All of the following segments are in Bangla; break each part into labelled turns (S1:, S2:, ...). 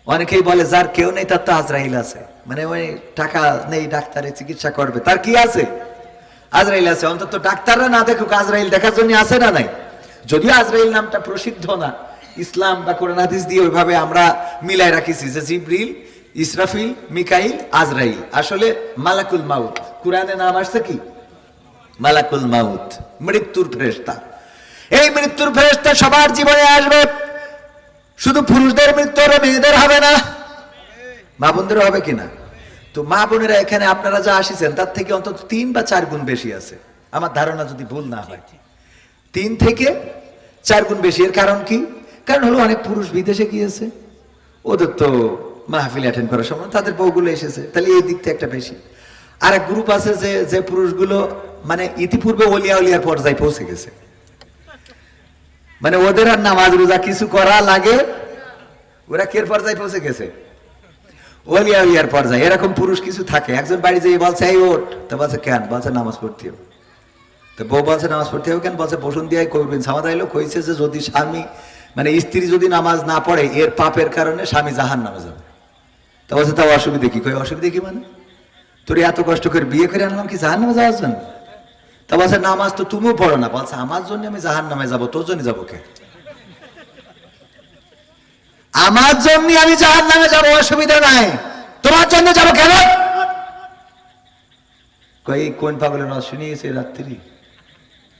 S1: অনেকেই বলে যার কেউ নেই তার তো আজরাইল আছে, মানে ওই টাকা নেই ডাক্তারে চিকিৎসা করবে, তার কি আছে? আজরাইল আছে। অন্তত ডাক্তাররা না দেখুক, আজরাইল দেখার জন্য আছে না নাই? যদিও আজরাইল নামটা প্রসিদ্ধ না, ইসলাম বা কোরআন হাদিস দিয়ে ওইভাবে আমরা মিলাই রাখিছি যে জিবরিল, ইসরাফিল, মিকাইল, আজরাইল। আসলে মালাকুল মাউত, কোরআনে নাম আসছে কি? মালাকুল মাউত, মৃত্যুর ফেরেশতা। এই মৃত্যুর ফেরেশতা সবার জীবনে আসবে। শুধু পুরুষদের মৃত্যু হবে, মেয়েদের হবে না, মা বোনদের হবে কিনা? তো মা বোনেরা এখানে আপনারা যা আসিছেন তার থেকে অন্তত 3 বা 4 গুণ বেশি আছে, আমার ধারণা যদি ভুল না হয় 3 থেকে 4 গুণ বেশি। এর কারণ কি? কারণ হলো অনেক পুরুষ বিদেশে গিয়েছে, ওদের তো মাহফিল অ্যাটেন্ড করার সময় তাদের বউগুলো এসেছে, তাহলে এই দিক থেকে একটা বেশি। আর এক গ্রুপ আছে যে পুরুষগুলো মানে ইতিপূর্বে ওলিয়া উলিয়ার পর্যায়ে পৌঁছে গেছে, মানে ওদের আর নামাজ রোজা কিছু করা লাগে, ওরা কের পর্যায়ে পৌঁছে গেছে? ওলিয়া উলিয়ার পর্যায়ে। এরকম পুরুষ কিছু থাকে। একজন বাড়ি যেয়ে বলছে এই ওঠ, তো বলছে কেন? বলছে নামাজ পড়তে হবে। তো বউ বলছে নামাজ পড়তে হবে কেন? বলছে বসুন দিয়ে করবেন সামাদ আইলো কইছে যে যদি স্বামী মানে স্ত্রী যদি নামাজ না পড়ে এর পাপের কারণে স্বামী জাহান নামে যাবে। তা বলছে তাও অসুবিধে কি? কই অসুবিধে কি মানে? তোর এত কষ্ট করে বিয়ে করে আনলাম কি জাহান নামে যাওয়ার জন্য? তা বলছে নামাজ তো তুমিও পড়ো না। বলছে আমার জন্য আমি জাহান নামে যাবো, তোর জন্য যাবো কে? আমার জন্য আমি জাহান নামে যাবো, অসুবিধা নাই, তোমার জন্য যাবো কেন? কই কোন পাগলের রস শুনিয়েছে রাত্রি?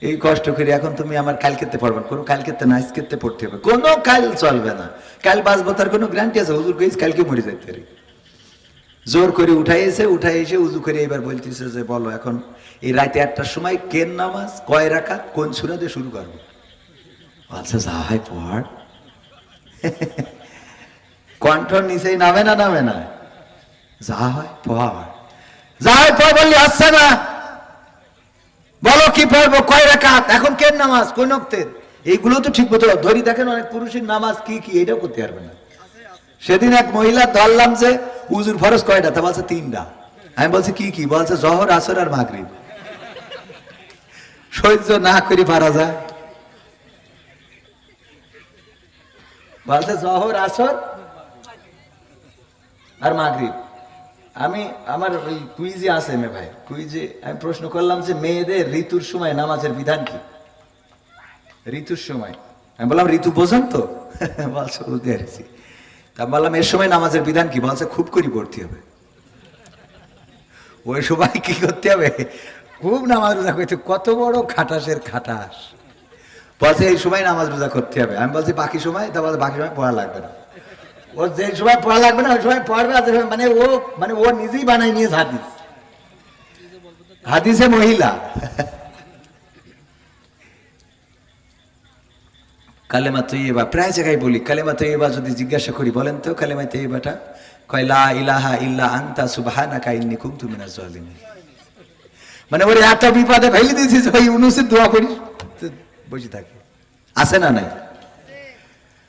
S1: এই কষ্ট করে এখন তুমি আমার কাল খেতে পারবেন? কোনো কাল খেতে না, আজকেতে পড়তে হবে। কোনো কাল চলবে না, কাল বাঁচবো তার কোনো গ্যারান্টি আছে? হুজুর কইস কালকে মরে যাইতে পারি। জোর করে উঠাই এসে উজু করে এবার বলতেছে যে বলো এখন এই রাতে 1টার সময় কেন নামাজ, কয় রাকাত, কোন সূরা দিয়ে শুরু করবো? বলছে যা হয় পড়। কণ্ঠ নিচেই নামে না, নামে না, যা হয় পড়, যা হয় পড় বললি আসছে না। বলো কি পড়বো, কয় রাকাত, এখন কেন নামাজ, কোন ওয়াক্তের, এইগুলো তো ঠিক মতো ধরি। দেখেন অনেক পুরুষের নামাজ কি কি এটাও করতে পারবে না। সেদিন এক মহিলা ধরলাম যে উজুর ফরজ কয়টা? তা বলছে 3টা। আমি বলছি কি কি? বলছে জহর, আসর আর মাগরিব। সহ্য না করে পারা যায়? বলছে জহর, আসর আর মাগরিব। আমি আমার ওই কুইজে আছে মে ভাই, কুইজে আমি প্রশ্ন করলাম যে মেয়েদের ঋতুর সময় নামাজের বিধান কি? ঋতুর সময় আমি বললাম ঋতু বোঝেন তো? বলছে বুঝতে পারছি। তা বললাম এর সময় নামাজের বিধান কি? বলছে খুব করে পড়তে হবে। ওই সময় কি করতে হবে? খুব নামাজ রোজা করতে। কত বড় খাটাসের খাটাস। বলছে এই সময় নামাজ রোজা করতে হবে। আমি বলছি বাকি সময়? তা বলছে বাকি সময় পড়া লাগবে না। ওর যে সময় পড়া লাগবে না ওই সময় পড়বে। মানে ও নিজেই বানাই নিয়ে হাদিস, হাদিসে মহিলা। কালেমা তৈয়বা প্রায় জায়গায় বলি। কালেমা তৈয়বা যদি জিজ্ঞাসা করি বলেন তো কালেমা তৈয়বাটা, কয় লা ইলাহা ইল্লা আনতা সুবহানাকা ইন্নী কুনতু মিনাজ জালিমিন। মানে ওরে এত বিপদে ফেলে দিয়েছিস ভাই, উনুসের দোয়া করিস বসে থাকে। আছে না নাই?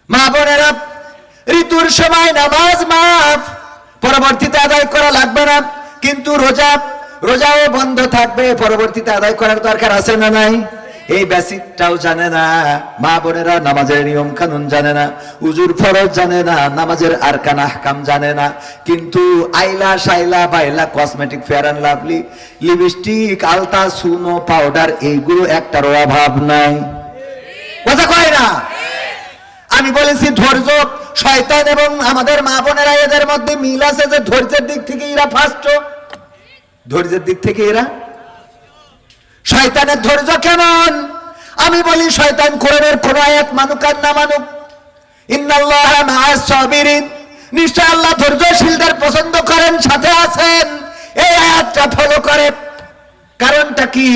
S1: মা বোনেরা, ঋতুর সময় নামাজ মাফ, পরবর্তীতে আদায় করা লাগবে না। কিন্তু রোজাও বন্ধ থাকবে, পরবর্তীতে আদায় করার দরকার আছে না নাই? এই বেসিকটাও জানে না মা বোনেরা, নামাজের নিয়ম কানুন জানে না, উজুর ফরজ জানে না, নামাজের আরকান আহকাম জানে না। কিন্তু আইলা শাইলা বাইলা, cosmetic, Fair and Lovely, lipstick, আলতা, সুনো, পাউডার, এইগুলো একটারও অভাব নাই। কথা কয় না? আমি বলেছি ধৈর্য। শয়তান এবং আমাদের মা বোনেরা এদের মধ্যে মিল আছে যে ধৈর্যের দিক থেকে এরা ফার্স্ট। ধৈর্যের দিক থেকে এরা। শয়তানের ধৈর্য কেমন? আমি বলি শয়তান কোরআনের কোন আয়াত মানুক আর না মানুক, ইন্নাল্লাহা মাআস সাবিরিন, নিশ্চয় আল্লাহ ধৈর্যশীলদের পছন্দ করেন, সাথে আছেন। এই আয়াতটা ফলো করে। কারণটা কি?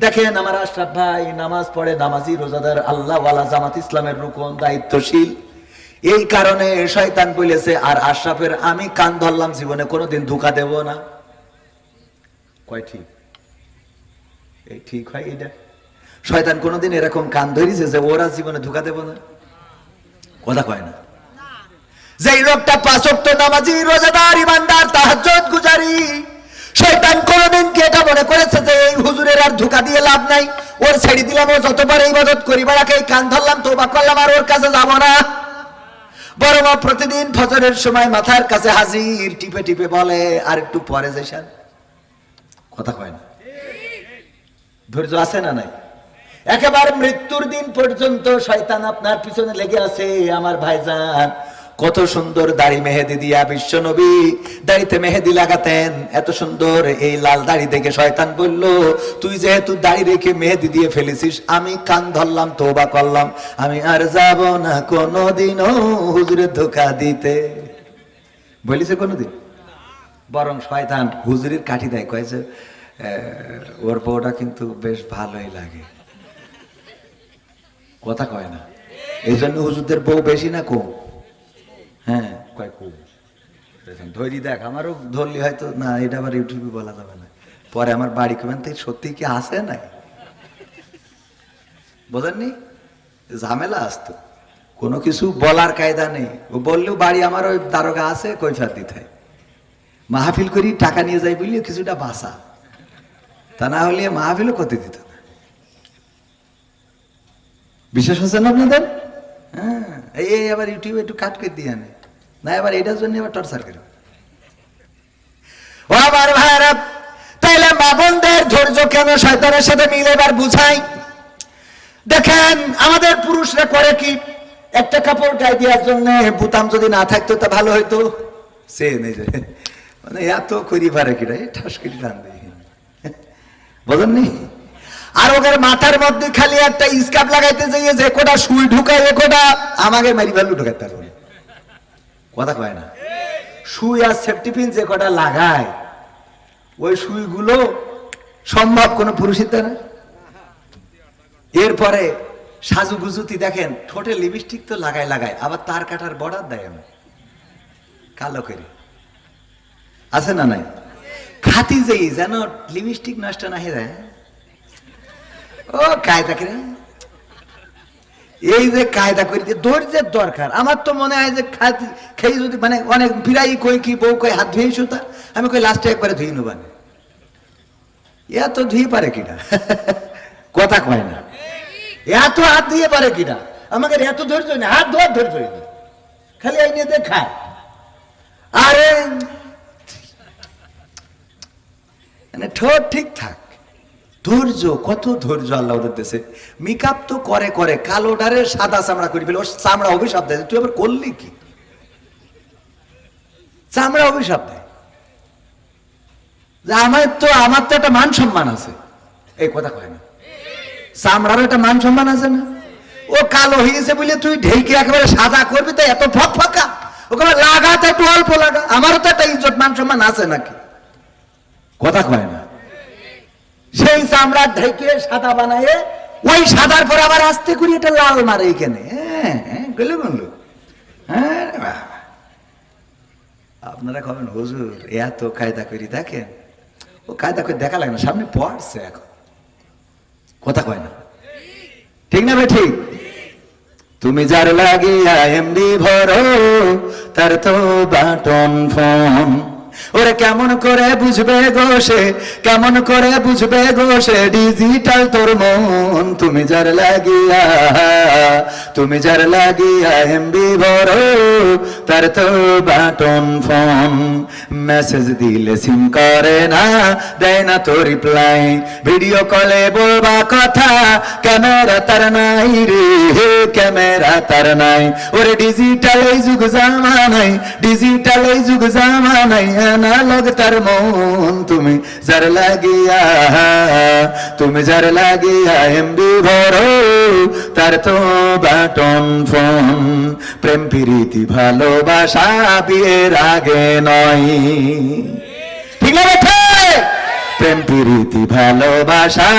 S1: দেখেন আমার আশরাফ ভাই নামাজ পড়ে, নামাজি, রোজাদার, আল্লাহ ওয়ালা, জামাত ইসলামের রুকন, দায়িত্বশীল। এই কারণে শয়তান বলেছে আর আশরাফের আমি কান ধরলাম, জীবনে কোনোদিন ধোঁকা দেব না। কয় ঠিক? এই ঠিক হয় এটা? শয়তান কোনোদিন এরকম কান ধরেছে যে ওরা জীবনে ধোঁকা দেব না? কথা কয় না? যেই লোকটা 5 ওয়াক্ত নামাজি, রোজাদার, ইমানদার, তাহাজ্জুদ গুজারি, শয়তান কোনদিন কি এটা মনে করেছে যে এই হুজুরের আর ধোঁকা দিয়ে লাভ নাই, ওর ছেড়ে দিলাম, ও যতবার ইবাদত করি বেড়াকে কান ধরলাম, তওবা করলাম, আর ওর কাছে যাব না? বড় মা প্রতিদিন ফজরের সময় মাথার কাছে হাজির, টিপে টিপে বলে আর একটু পরে যাইসান। কথা কয় না? ধৈর্য আছে না নাই? একেবারে মৃত্যুর দিন পর্যন্ত শয়তান আপনার পিছনে লেগে আছে। আমার ভাইজান কত সুন্দর দাড়ি মেহেদি দিয়া বিশ্ব নবী দাড়িতে মেহেদি লাগাতেন, এত সুন্দর এই লাল দাড়ি দেখে শয়তান বলল, তুই যেহেতু দাড়ি রেখে মেহেদি দিয়ে ফেলেছিস, আমি কান ধরলাম, তওবা করলাম, আমি আর যাব না কোনোদিনও হুজুরের ধোঁকা দিতে। বলিছে কোনোদিন? বরং শয়তান হুজুরের কাঠি দেয়, কয়েছে ওর বউটা কিন্তু বেশ ভালোই লাগে। কথা কয় না? এই জন্য হুজুরদের বউ বেশি না কম? হ্যাঁ, কয় কম। ধরি দেখ, আমারও ধরলি হয়তো না, এটা আবার ইউটিউবে বলা যাবে না, পরে আমার বাড়ি কমেন থেকে সত্যি কি আসে নাই, বোঝেননি? ঝামেলা আসতো, কোনো কিছু বলার কায়দা নেই। ও বললেও বাড়ি আমার ওই দারোগা আছে, কৈফাত দিতে হয়। মাহফিল করি টাকা নিয়ে যাই বললে কিছুটা বাসা, তা না হলে মাহফিলও করতে দিত না। বিশ্বাস হচ্ছে না আপনাদের? হ্যাঁ, এই আবার ইউটিউবে একটু কাট করে দিয়ে আনে না, এবার এটার জন্য আবার টর্চার করে। ও আমার ভাইরা, তাইলে মা বোনদের ধৈর্য কেন শয়তানের সাথে মিলে এবার বুঝাই। দেখেন আমাদের পুরুষরা করে কি, একটা কাপড় গায়ে দেওয়ার জন্য বুতাম যদি না থাকতো তা ভালো হইতো। সে নেই যে মানে এত করি পারে কিনা, ঠাস করে টান দেয়, বোঝেননি? আর ওদের মাথার মধ্যে খালি একটা স্কার্ফ লাগাইতে যাইয়ে যে কোটা সুই ঢুকায়, এ কোটা আমাকে মারি ভ্যালু ঢুকাইতে পারবো। কথা কয় না? সুই আর সেফটি পিন যে কটা লাগায়, ওই সুইগুলো সম্ভব কোন পুরুষের দ্বারা? এরপরে সাজুগুজুতি দেখেন, ঠোঁটে লিপস্টিক তো লাগায় লাগায়, আবার তার কাটার বর্ডার দেয় আমি কালো করে, আছে না নাই? খাতি যেই যেন লিপস্টিক নষ্ট না হয়ে যায়। ও কায়দা করে, এই যে কায়দা করে ধৈর্যের দরকার। আমার তো মনে হয় যে খেয়ে যদি মানে অনেক বিরাই কই কি বউ কই হাত ধুয়ে সুতা, আমি কই লাস্টে একবারে ধুই নেবানে, এত ধুই পারে কিনা? কথা কয় না? এত হাত দিয়ে পারে কিনা? আমাকে এত ধৈর্য নেই, হাত ধোয়ার ধৈর্য নেই, খালি এই নিয়ে দেখায়। আরে মানে ঠোঁট ঠিক থাক, ধৈর্য, কত ধৈর্য আল্লাহ ওদের দেশে। মেকআপ তো করে করে কালোটারে সাদা চামড়া করে ফেলে, ওর চামড়া অভিশাপ দেয়, তুই আবার করলি কি? চামড়া অভিশাপ দেয়। আমার তো একটা মান সম্মান আছে, এই কথা কয় না? চামড়ার একটা মান সম্মান আছে না? ও কালো হয়েছে বলে তুই ঢেকে একেবারে সাদা করবি, তাই এত ফক ফাঁকা, ওকে লাগা তো একটু অল্প লাগা। আমারও তো একটা ইজ্জত মান সম্মান আছে নাকি? কথা কয় না? সেই চামড়া ঢেকে সাদা বানায়, ওই সাদার পর আবার আস্তে করে এটা লাল মারে এখানে। হ্যাঁ গেলে বললো, হ্যাঁ আপনারা কবেন হুজুর এত কায়দা করি দেখেন, ও কায়দা করে দেখা লাগে না, সামনে পড়ছে এখন। কথা কয় না? ঠিক না ভাই? ঠিক। তুমি যার লাগিয়া এমবি ভরো, তার তো বাটন ফোন। ওরে কেমন করে বুঝবে গো সে, কেমন করে বুঝবে গো সে ডিজিটাল তোর মন। তুমি যার লাগিয়া এমবি ভরো, তার তো বাটন ফোন। মেসেজ দিলে সিম করে না, দেয় না তো রিপ্লাই, ভিডিও কলে বলবা কথা, ক্যামেরা তার নাই রে, ক্যামেরা তার নাই। ওরে ডিজিটাল এই যুগ জামানাই, ডিজিটাল এই যুগ জামানাই, অ্যানালগ তার মন। তুমি যার লাগিয়া এমবি ভরো, তার তো বাটন ফোন। প্রেম প্রীতি ভালোবাসা বিয়ের আগে নয়, ঠিক না? প্রেম প্রীতি ভালোবাসা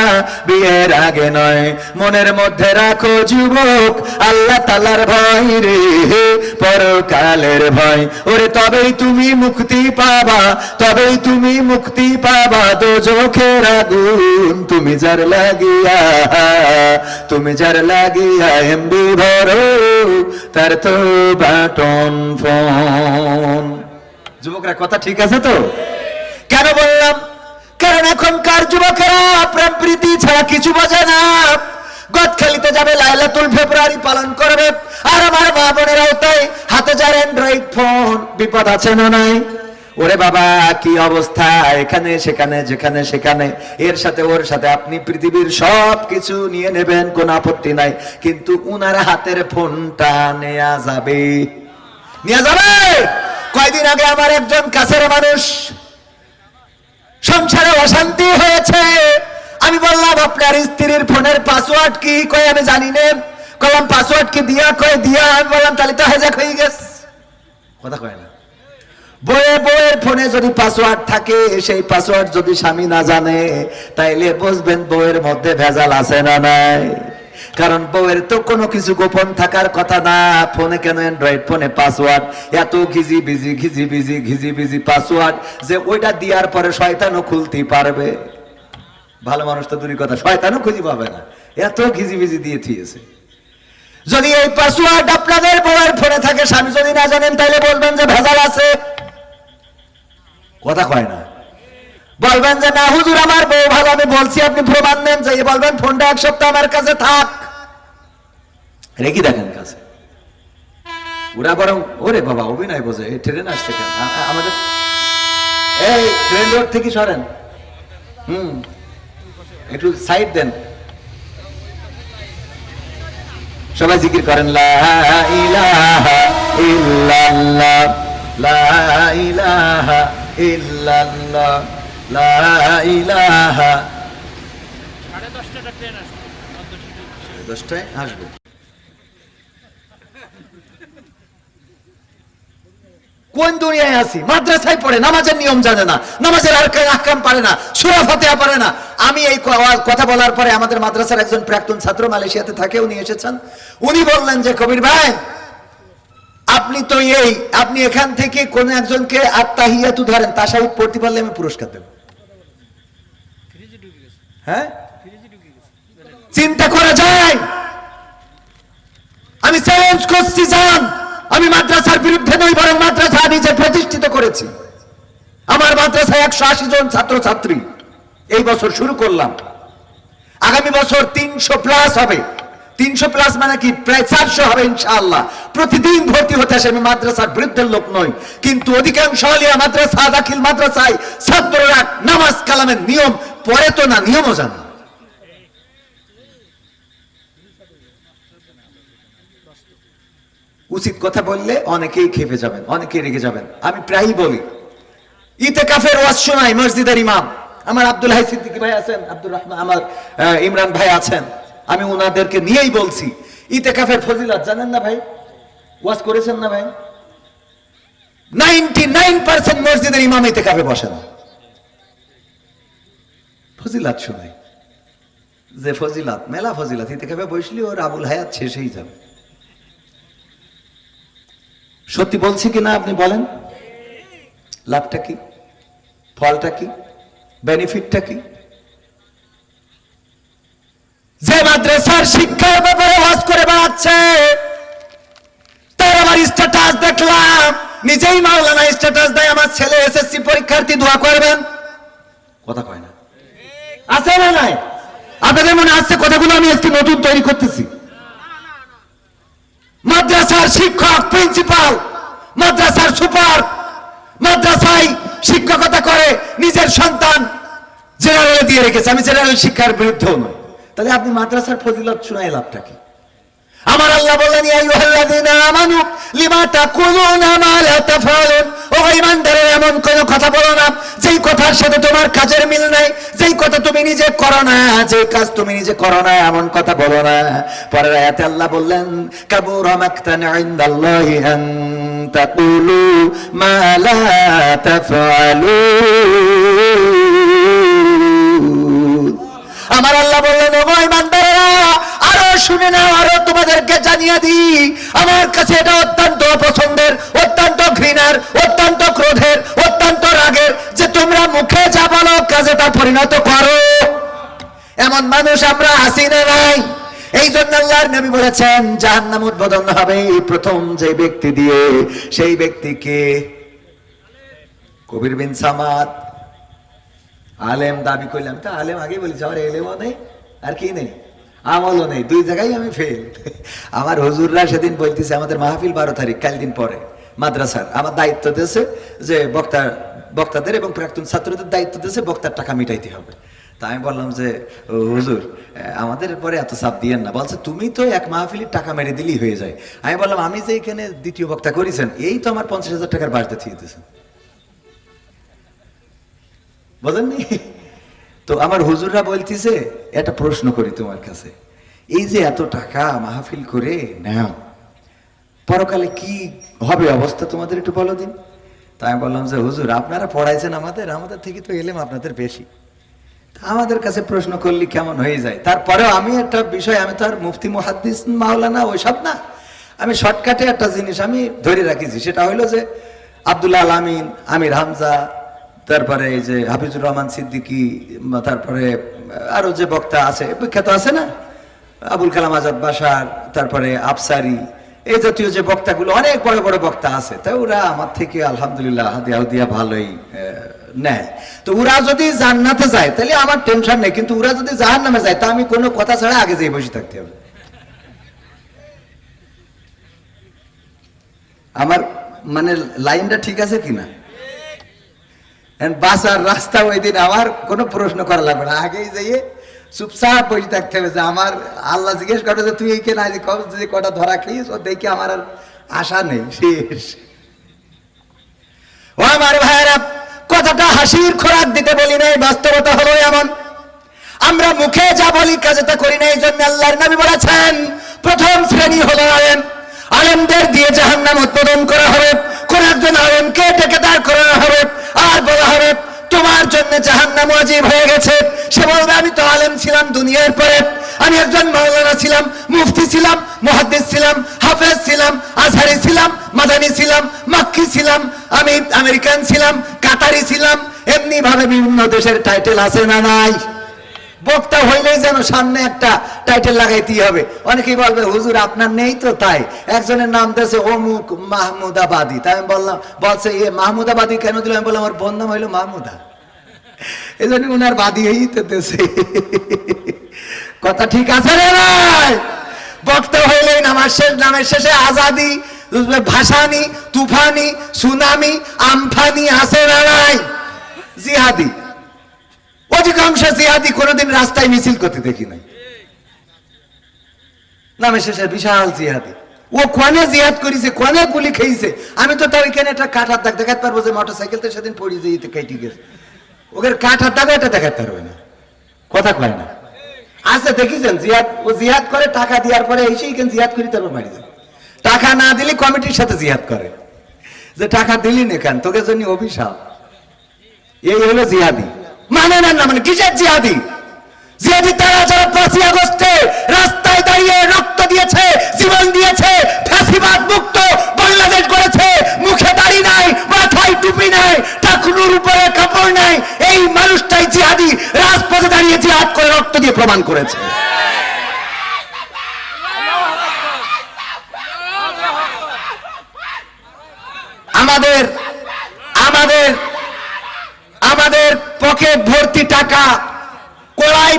S1: বিয়ের আগে নয়। মনের মধ্যে রাখো যুবক আল্লাহ তাআলার ভয় রে, পরকালের ভয়। ওরে তবেই তুমি মুক্তি পাবা, তবেই তুমি মুক্তি পাবা দোজখের আগুন। তুমি যার লাগিয়া এমবি ভরো, তার তো বাটন ফোন। যুবকরা কথা ঠিক আছে তো? কেন বললাম? কারণ এখনকার যুবকেরা প্রেম প্রীতি ছাড়া কিছু বোঝে না। গদখালিতে যাবে, লাইলাতুল ফেব্রুয়ারি পালন করবে। আর আমার মা বোনেরাও তাই, হাতে যার অ্যান্ড্রয়েড ফোন, বিপদ আছে না নাই? ওরে বাবা কি অবস্থা, এখানে সেখানে যেখানে সেখানে, এর সাথে ওর সাথে আপনি পৃথিবীর সব কিছু নিয়ে নেবেন, কোন আপত্তি নাই, কিন্তু উনার হাতের ফোনটা নেওয়া যাবে, নেওয়া যাবে। কয়দিন আগে আমার একজন কাছের মানুষ, সংসারে অশান্তি হয়েছে, আমি বললাম আপনার স্ত্রীর ফোনের পাসওয়ার্ড কি? কই আমি জানি না। কলাম পাসওয়ার্ড কি দিয়া? কই দিয়া। আমি বললাম তাহলে তো হাজাক হয়ে গেছে। কথা কয় না। বউয়ের ফোনে যদি পাসওয়ার্ড থাকে, সেই পাসওয়ার্ড যদি স্বামী না জানে, তাইলে বুঝবেন বউয়ের মধ্যে ভেজাল আছে না নাই। কারণ বউয়ের তো কোনো কিছু গোপন থাকার কথা না। ফোনে কেন, অ্যান্ড্রয়েড ফোনে পাসওয়ার্ড এত ঘিজি পাসওয়ার্ড, যে ওইটা দেওয়ার পরে শয়তানও খুলতে পারবে। ভালো মানুষ তো দূরের কথা, শয়তানও খুঁজে পাবে না, এত ঘিজি দিয়ে থিয়েছে। যদি এই পাসওয়ার্ড আপনাদের বউয়ের ফোনে থাকে, স্বামী যদি না জানেন, তাহলে বলবেন যে ভেজাল আছে। কথা কয় না। বলবেন যে না হুজুর আমার বউ ভালো, আমি বলছি, আপনি প্রমাণ নেন। যে বলবেন ফোনটা এক সপ্তাহ আমার কাছে থাক, রেখে দেখেন কাছে। ওরা বরং ওরে বাবা অভিনয় বোঝে, এই ট্রেন আসছে কেন আমাদের, এই ট্রেন রোড থেকে সরেন, একটু সাইড দেন। সবাই জিকির করেন লা ইলাহা ইল্লাল্লাহ, লা ইলাহা ইল্লাল্লাহ, লা ইলাহা।
S2: 10:30টা ট্রেন আসবে,
S1: 10টায় আসবে। কোন দুনিয়ায় আছি? মাদ্রাসায় পড়ে, নামাজের নিয়ম জানে না, নামাজের আহকাম পারে না, সূরা ফাতিহা পারে না। আমি এই কথা বলার পরে আমাদের মাদ্রাসার একজন প্রাক্তন ছাত্র মালয়েশিয়াতে থাকে, উনি এসেছেন। উনি বললেন যে কবির ভাই, আপনি তো আপনি এখান থেকে কোন একজনকে আত্তাহিয়াতু ধরেন, তাশাহুদ পড়তে পারলে আমি পুরস্কার দেব। হ্যাঁ, চিন্তা করা যায়? আমি চ্যালেঞ্জ করছি, যান। আমি মাদ্রাসার বিরুদ্ধে নই, বরং মাদ্রাসা নিজে প্রতিষ্ঠিত করেছি। আমার মাদ্রাসায় 180 জন ছাত্র ছাত্রী এই বছর শুরু করলাম। আগামী বছর 300 প্লাস হবে। 300 প্লাস মানে কি, প্রায় 400 হবে ইনশাআল্লাহ। প্রতিদিন ভর্তি হতে আসে। আমি মাদ্রাসার বিরুদ্ধের লোক নই, কিন্তু অধিকাংশ আলিয়া মাদ্রাসা, দাখিল মাদ্রাসায় ছাত্ররা নামাজ কালামের নিয়ম পড়ে তো না, নিয়মও জানে। উচিত কথা বললে অনেকেই খেপে যাবেন, অনেকেই রেগে যাবেন। আমি প্রায়ই বলি, ইতিকাফের ওয়াজ শোনাই মসজিদের ইমাম আমার আব্দুল হাই সিদ্দিকী ভাই আছেন, আব্দুর রহমান আমার ইমরান ভাই আছেন, আমি ওনাদেরকে নিয়েই বলছি ইতিকাফের ফজিলত জানেন না ভাই? ওয়াজ করেছেন না ভাই? 99% মসজিদের ইমাম ইতিকাফে বসে না। ফজিলত শোনাই, যে ফজিলত, মেলা ফজিলত। ইতিকাফে বসলে ওর আবুল হায়াত শেষেই যাবে। সত্যি বলছি কিনা আপনি বলেন? লাভটা কি, ফলটা কি, বেনিফিটটা কি? যে মাদ্রাসার শিক্ষার ব্যাপারে ওয়াজ করে বেড়াচ্ছে, তার আমার স্ট্যাটাস দেখলাম, নিজেই মাওলানা স্ট্যাটাস দেয়, আমার ছেলে এসএসসি পরীক্ষার্থী, দোয়া করবেন। কথা কয় না, আছে না নাই? আপনাদের মনে আছে কথাগুলো? আমি আজকে নতুন তৈরি করতেছি। মাদ্রাসার শিক্ষক, প্রিন্সিপাল, মাদ্রাসার সুপার, মাদ্রাসায় শিক্ষকতা করে, নিজের সন্তান জেনারেলে দিয়ে রেখেছে। আমি জেনারেল শিক্ষার বিরুদ্ধেও নই। তাহলে আপনি মাদ্রাসার ফজিলত শোনায় লাভটা কি? আমার আল্লাহ বললেন, ইয়া আইয়ুহাল্লাযীনা আমানু লিমা তাকুলুনা মা লা তাফআলুন। ও ঈমানদারেরা, এমন কোন কথা বলো না যেই কথার সাথে তোমার কাজের মিল নাই, যেই কথা তুমি নিজে করো না, যেই কাজ তুমি নিজে করো না, এমন কথা বলো না। পরের আয়াতে আল্লাহ বললেন, কাবুরা মাকতান ইনদাল্লাহি আন তাকুলু মা লা তাফআলুন। আমার আল্লাহ বললেন, ও ঈমানদারেরা, আরো শুনে নাও, আরো তোমাদেরকে জানিয়ে দিই, আমার কাছে এটা অত্যন্ত অপছন্দের, অত্যন্ত ঘৃণার, অত্যন্ত ক্রোধের, অত্যন্ত রাগের, যে তোমরা মুখে যা বলো কাজে তা পরিণত করো। এমন মানুষ আমরা আছি না নাই? এই জন্য আল্লাহর নবী বলেছেন, জাহান্নাম উদ্বোধন হবে প্রথম যে ব্যক্তি দিয়ে, সেই ব্যক্তিকে কবির বিন সামাদ আলেম দাবি করলাম। তা আলেম আগে বলেছে, আমার এলেমও নেই আর কি নেই, আমলও নেই, 2 জায়গায় আমি ফেল। আমার হুজুররা সেদিন বলতেছে আমাদের মাহফিল 12 তারিখ, কাল দিন পরে মাদ্রাসার আমার দায়িত্ব দিয়েছে যে বক্তাদের এবং প্রাক্তন ছাত্রদের দায়িত্ব দিয়েছে বক্তার টাকা মিটাইতে হবে। তা আমি বললাম যে হুজুর আমাদের পরে এত চাপ দিয়েন না। বলছে তুমি তো এক মাহফিলের টাকা মেরে দিলেই হয়ে যায়। আমি বললাম আমি যে এখানে দ্বিতীয় বক্তা করেছেন এই তো আমার 50,000 টাকার বাড়তে দিয়ে দিয়েছেন, বোঝেননি? তো আমার হুজুররা বলতেছে একটা প্রশ্ন করি তোমার কাছে, এই যে এত টাকা মাহফিল করে নাও, পরকালে কি হবে অবস্থা তোমাদের একটু বলো দিন। তাই আমি বললাম যে হুজুর আপনারা পড়াইছেন আমাদের থেকে তো এলেম আপনাদের বেশি, আমাদের কাছে প্রশ্ন করলে কেমন হয়ে যায়। তারপরেও আমি একটা বিষয়, আমি তো আর মুফতি মুহাদ্দিস মাওলানা ওইসব না, আমি শর্টকাটে একটা জিনিস আমি ধরে রাখিছি, সেটা হলো যে আব্দুল্লাহ আল আমিন, আমির হামজা, তারপরে এই যে হাফিজুর রহমান সিদ্দিকী, তারপরে আরো যে বক্তা আছে বিখ্যাত আছে না, আবুল কালাম আজাদ বাশার, তারপরে আফসারি, এই জাতীয় যে বক্তাগুলো অনেক বড় বড় বক্তা আছে, তাই ওরা আমার থেকে আলহামদুলিল্লাহ হাদিয়া ভালোই নেয়। তো ওরা যদি জান্নাতে যায় তাহলে আমার টেনশন নেই, কিন্তু ওরা যদি জাহান্নামে যায় তা আমি কোনো কথা ছাড়া আগে যেয়ে বসে থাকতে হবে। আমার মানে লাইনটা ঠিক আছে কিনা? বাসার রাস্তা ওই দিন আমার কোনো প্রশ্ন করা লাগবে না, আগেই যাইয়ে চুপচাপ বসে থাকতে হবে। যে আমার আল্লাহ জিজ্ঞেস করে যে তুই এইখানে আজ যদি কটা ধরা খেয়েছ, ও দেখে আমার আর আশা নেই, শেষ। ও আমার ভাইয়েরা, কথাটা হাসির খোরাক দিতে বলি নাই, বাস্তবতা হলো এমন। আমরা মুখে যা বলি কাজে তা করি না। এই জন্য আল্লাহর নবী বলেছেন প্রথম শ্রেণী হলো আলেম, আলেমদের দিয়ে জাহান্নাম উৎপাদন করা হবে। কোন একজন আলেমকে ডেকে দাঁড় করানো হবে আর বলা হবে তোমার জন্য জাহান্নাম ওয়াজিব হয়ে গেছে। সে বলবে আমি তো আলেম ছিলাম দুনিয়ার পরে, আমি একজন মাওলানা ছিলাম, মুফতি ছিলাম, মুহাদ্দিস ছিলাম, হাফেজ ছিলাম, আজহারি ছিলাম, মাদানী ছিলাম, মাক্কি ছিলাম, আমি আমেরিকান ছিলাম, কাতারি ছিলাম। এমনি ভাবে বিভিন্ন দেশের টাইটেল আছে না নাই? বক্তা হইলেই যেন সামনে একটা টাইটেল লাগাইতেই হবে। অনেকেই বলবে হুজুর আপনার নেই তো, তাই একজনের নাম দিয়েছে অমুক মাহমুদাবাদী। তাই আমি বললাম, বলছে এ মাহমুদাবাদী কেন দিল? আমি বললাম আমার বোন নাম হইলো মাহমুদা, এই জন্য উনার বাদী হয়েই তো দেশে। কথা ঠিক আছে রে ভাই? বক্তা হইলেই নামের শেষে আজাদি, ভাসানি, তুফানি, সুনামি, আমফানি আছে না নাই? জিহাদি, অধিকাংশ জিহাদি কোনোদিন রাস্তায় মিছিল করতে দেখি নাই, নামের শেষে বিশাল জিহাদি। ও কোনে জিহাদ করেছে, কোনে গুলি খেয়েছে, আমি তো তার এখানে একটা কাঠার দাগ দেখাতে পারবো যে মোটর সাইকেলটা সেদিন পড়ে যেতে কেটে গেছে, ওদের কাঠার দাগ এটা দেখাতে পারবে না। কথা কয় না? আচ্ছা দেখেছেন জিহাদ, ও জিহাদ করে টাকা দেওয়ার পরে এসেই কেন জিহাদ করি, তারপর মারি যায়। টাকা না দিলে কমিটির সাথে জিহাদ করে, যে টাকা দিলি না কেন, তোকে জন্য অভিশাপ। এই হলো জিহাদি। মানে না, মানে কিসের জিহাদি? জিহাদি তারা যারা 5ই আগস্টে রাস্তায় দাঁড়িয়ে রক্ত দিয়েছে, জীবন দিয়েছে, ফ্যাসিবাদ মুক্ত বাংলাদেশ গড়েছে, মুখে দাড়ি নাই, মাথায় টুপি নাই, টাকুর উপরে কাপড় নাই, এই মানুষটাই জিহাদি। রাজপথে দাঁড়িয়ে জিহাদ করে রক্ত দিয়ে প্রমাণ করেছে। আমাদের আমাদের আমাদের পকেট ভর্তি টাকা, কড়াই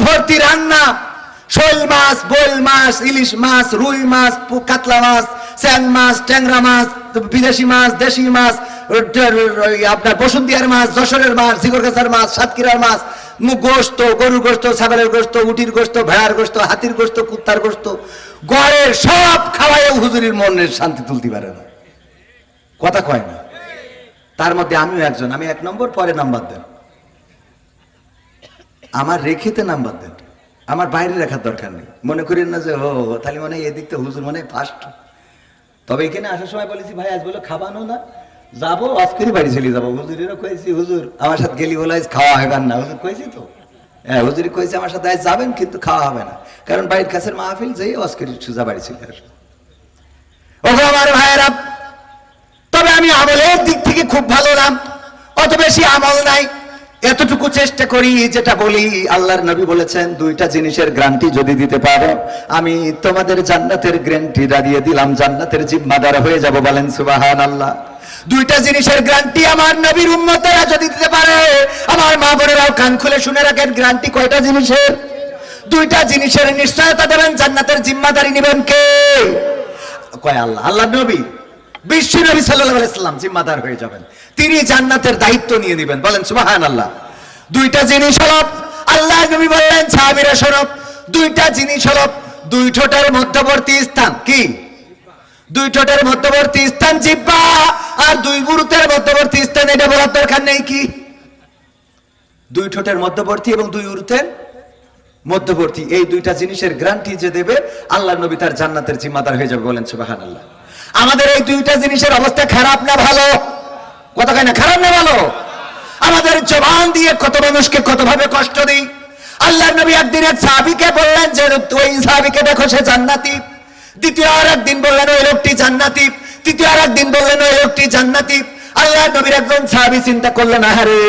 S1: ভর্তি রান্না, শোল মাছ, বোল মাছ, ইলিশ মাছ, রুই মাছ, কাতলা মাছ, চ্যাং মাছ, ট্যাংরা মাছ, বিদেশি মাছ, দেশি মাছ, আপনার বসুন্ধিয়ার মাছ, যশোরের মাছ, জিগরগাছার মাছ, সাতক্ষীরার মাছ, গোস্ত, গরুর গোস্ত, ছাগলের গোস্ত, উটির গোস্ত, ভেড়ার গোস্ত, হাতির গোস্ত, কুত্তার গোস্ত, গড়ের সব খাওয়াইও হুজুরের মনের শান্তি তুলতে পারে না। কথা কয় না? তার মধ্যে আমিও একজন। আমি 1 নম্বর, পরে নাম্বার দেন, আমার রেখেতে নাম্বার দেন, আমার বাইরে রাখার দরকার নেই। মনে করেন না যে ও তাহলে মানে এদিক তো হুজুর মানে ফার্স্ট। তবে এখানে আসার সময় বলেছি ভাই আজ বলো খাবানো না, যাবো আজকেরই বাড়ি চলে যাবো। হুজুরেরও কয়েছি হুজুর আমার সাথে গেলি বলে আজ খাওয়া হবে না, হুজুর কয়েছি তো, হ্যাঁ হুজুরি কয়েছে আমার সাথে আজ যাবেন কিন্তু খাওয়া হবে না, কারণ বাড়ির কাছের মাহফিল যেই আজকেরই সোজা বাড়ি চলে আসবে। ও আমার ভাইয়েরা, তবে আমি আমলের দিক থেকে খুব ভালো নাম, অত বেশি আমল নাই, এতটুকু চেষ্টা করি যেটা বলি। আল্লাহর নবী বলেছেন 2টা জিনিসের গ্যারান্টি যদি দিতে পারো আমি তোমাদের জান্নাতের গ্যারান্টি দিয়ে দিলাম, জান্নাতের জিম্মাদার হয়ে যাব। বলেন সুবহানাল্লাহ। 2টা জিনিসের গ্যারান্টি আমার নবীর উম্মতেরা যদি দিতে পারে, আমার মা বোনেরাও কান খুলে শুনে রাখেন, গ্যারান্টি কয়টা জিনিসের? দুইটা জিনিসের নিশ্চয়তা দেবেন, জান্নাতের জিম্মাদারি নেবেন কে? কয় আল্লাহ। আল্লাহ নবী, বিশ্ব নবী সাল্লাল্লাহু আলাইহি সাল্লাম জিম্মাদার হয়ে যাবেন, তিনি জান্নাতের দায়িত্ব নিয়ে নেবেন। বলেন সুবহানাল্লাহ। দুইটা জিনিস হলো, আল্লাহ নবী বললেন সাহাবীরা শোনো, দুইটা জিনিস হলো দুই ঠোঁটের মধ্যবর্তী স্থান। কি? দুই ঠোঁটের মধ্যবর্তী স্থান জিহ্বা, আর দুই উরুতের মধ্যবর্তী স্থান, এটা বলার দরকার নেই কি? দুই ঠোঁটের মধ্যবর্তী এবং দুই উরুতের মধ্যবর্তী, এই দুইটা জিনিসের গ্যারান্টি যে দেবে, আল্লাহ নবী তার জান্নাতের জিম্মাদার হয়ে যাবে। বলেন সুবহানাল্লাহ। আমাদের এই দুইটা জিনিসের অবস্থা খারাপ না ভালো? কথা কয় না, খারাপ না ভালো? আমাদের জবান দিয়ে কত মানুষকে কতভাবে কষ্ট দিই। আল্লাহ নবী একদিন এক সাহাবীকে বললেন যে ওই সাহাবীকে দেখো সে জান্নাতি। দ্বিতীয় আর একদিন বললেন ওই লোকটি জান্নাতি। তৃতীয় আর একদিন বললেন ওই লোকটি জান্নাতি। আল্লাহ নবীর একজন সাহাবী চিন্তা করলেন, আহারে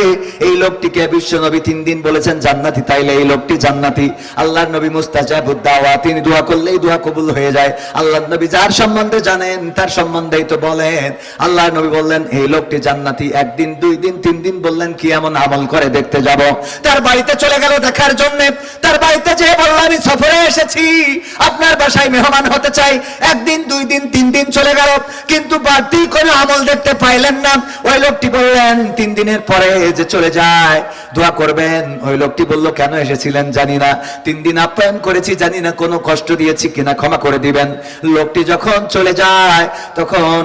S1: এই লোকটিকে বিশ্ব নবী 3 দিন বলেছেন জান্নাতি, তাইলে এই লোকটি জান্নাতি। আল্লাহর নবী মুস্তাজাবুদ দাওয়া, তিনি দোয়া করলেই দোয়া কবুল হয়ে যায়। আল্লাহর নবী যার সম্বন্ধে জানেন তার সম্বন্ধেই তো বলেন। আল্লাহর নবী বললেন এই লোকটি জান্নাতি। 1 দিন 2 দিন 3 দিন বললেন কি এমন আমল করে দেখতে যাব। তার বাড়িতে চলে গেল দেখার জন্য। তার বাড়িতে যেয়ে বলল আমি সফরে এসেছি, আপনার বাসায় মেহমান হতে চাই। 1 দিন 2 দিন 3 দিন চলে গেল, কিন্তু বাড়তি কোনো আমল দেখতে পাইলেন না। ওই লোকটি বললেন 3 দিনের পরে যে চলে যায় দোয়া করবেন। ওই লোকটি বলল কেন এসেছিলেন জানি না, 3 দিন আপ্যায়ন করেছি, জানি না কোনো কষ্ট দিয়েছি কিনা, ক্ষমা করে দিবেন। লোকটি যখন চলে যায় তখন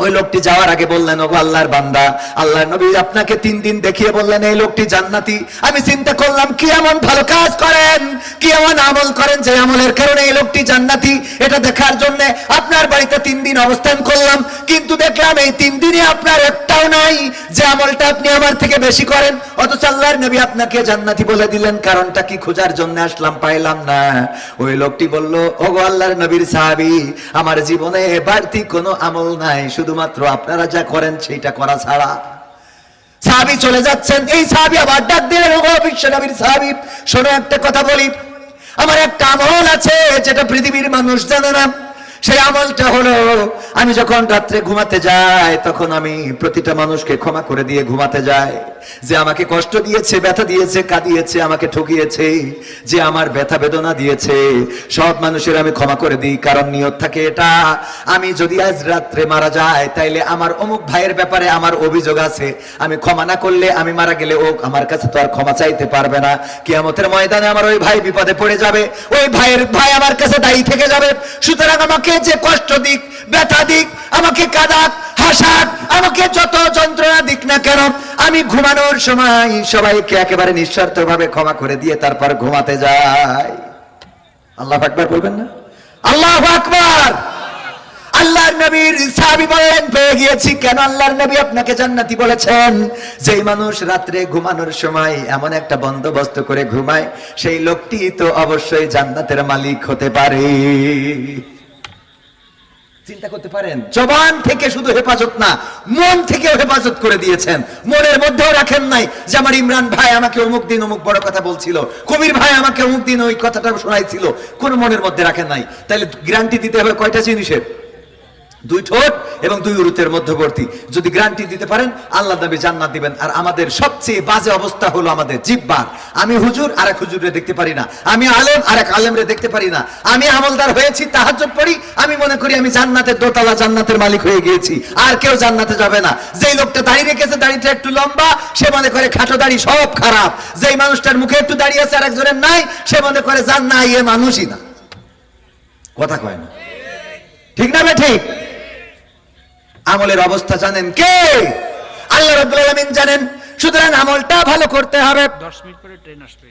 S1: ওই লোকটি যাওয়ার আগে বললেন ওগো আল্লাহর বান্দা, আল্লাহর নবী আপনাকে 3 দিন দেখিয়ে বললেন এই লোকটি জান্নাতি। আমি চিন্তা করলাম কি এমন ভালো কাজ করেন, কি এমন আমল করেন যে আমলের কারণে এই লোকটি জান্নাতি, এটা দেখার জন্য আপনার বাড়িতে 3 দিন অবস্থান করলাম। কিন্তু দেখলাম এই 3 দিনে আপনার একটাও নাই যে আমলটা আপনি আমার থেকে বেশি করেন, অথচ আল্লাহর নবী আপনাকে জান্নাতি বলে দিলেন। কারণটা কি খোঁজার জন্য আসলাম, পাইলাম না। ওই লোকটি বলল ওগো আল্লাহর নবীর সাহাবী, আমার জীবনে বাড়তি কোনো আমল নাই, শুধুমাত্র আপনারা যা করেন সেইটা করা ছাড়া। সাহাবী চলে যাচ্ছেন, এই সাহাবী আবার ডাক দিলেন ওগো বিশ্ব নবীর সাহাবী, শোনো একটা কথা বলি, আমার একটা আমল আছে যেটা পৃথিবীর মানুষ জানে না। সেই আমলটা হলো আমি যখন রাত্রে ঘুমাতে যাই তখন আমি প্রতিটা মানুষকে ক্ষমা করে দিয়ে ঘুমাতে যাই। যে আমাকে কষ্ট দিয়েছে, ব্যথা দিয়েছে, কাঁদিয়েছে, আমাকে ঠকিয়েছে, যে আমার ব্যথা বেদনা দিয়েছে, সব মানুষের আমি ক্ষমা করে দিই। কারণ নিয়ত থাকে এটা, আমি যদি আজ রাত্রে মারা যাই তাইলে আমার অমুক ভাইয়ের ব্যাপারে আমার অভিযোগ আছে, আমি ক্ষমা না করলে আমি মারা গেলে ও আমার কাছে তো আর ক্ষমা চাইতে পারবে না। কিয়ামতের ময়দানে আমার ওই ভাই বিপদে পড়ে যাবে, ওই ভাই আমার কাছে দায়ী থেকে যাবে। সুতরাং আমাকে যে কষ্ট দিক, ব্যথা দিক, আমাকে কাঁদাক, হাসাক, আমাকে যত যন্ত্রণা দিক না কেন, আমি ঘুমানোর সময় সবাইকে একেবারে নিঃস্বার্থভাবে ক্ষমা করে দিয়ে তারপর ঘুমাতে যাই। আল্লাহু আকবার বলবেন না? আল্লাহু আকবার। আল্লাহর নবীর সাহাবী বললেন পেয়ে গিয়েছি। কেন আল্লাহর নবী আপনাকে জান্নাতি বলেছেন? যেই মানুষ রাত্রে ঘুমানোর সময় এমন একটা বন্দোবস্ত করে ঘুমায়, সেই লোকটি তো অবশ্যই জান্নাতের মালিক হতে পারে। চিন্তা করতে পারেন, জবান থেকে শুধু হেফাজত না, মন থেকেও হেফাজত করে দিয়েছেন। মনের মধ্যেও রাখেন নাই যে আমার ইমরান ভাই আমাকে অমুক দিন অমুক বড় কথা বলছিল, কবির ভাই আমাকে অমুক দিন ওই কথাটা শোনাইছিল, কোন মনের মধ্যে রাখেন নাই। তাহলে গ্যারান্টি দিতে হবে কয়টা জিনিসের? 2 ঠোঁট এবং 2 উরুতের মধ্যবর্তী। যদি গ্যারান্টি দিতে পারেন আল্লাহ নবী জান্নাত দিবেন। আর আমাদের সবচেয়ে বাজে অবস্থা হলো আমাদের জিহ্বার। আমি হুজুর আর এক হুজুরে দেখতে পারি না, আমি আলেম আর এক আলেমরে দেখতে পারি না, আমি আমলদার হয়েছি, তাহাজ্জুদ পড়ি, আমি মনে করি আমি জান্নাতের দোতলা জান্নাতের মালিক হয়ে গিয়েছি, আর কেউ জান্নাতে যাবে না। যেই লোকটা দাড়ি রেখেছে, দাড়িটা একটু লম্বা, সে মনে করে খাটো দাড়ি সব খারাপ। যেই মানুষটার মুখে একটু দাড়ি আছে আর একজনের নাই, সে মনে করে জান না, এ মানুষই না। কথা কয় না, ঠিক না বে ঠিক? আমলের অবস্থা জানেন কে? আল্লাহ রাব্বুল আলামিন জানেন। সুতরাং আমলটা ভালো করতে হবে।
S2: 10 মিনিট পরে ট্রেন আসবে।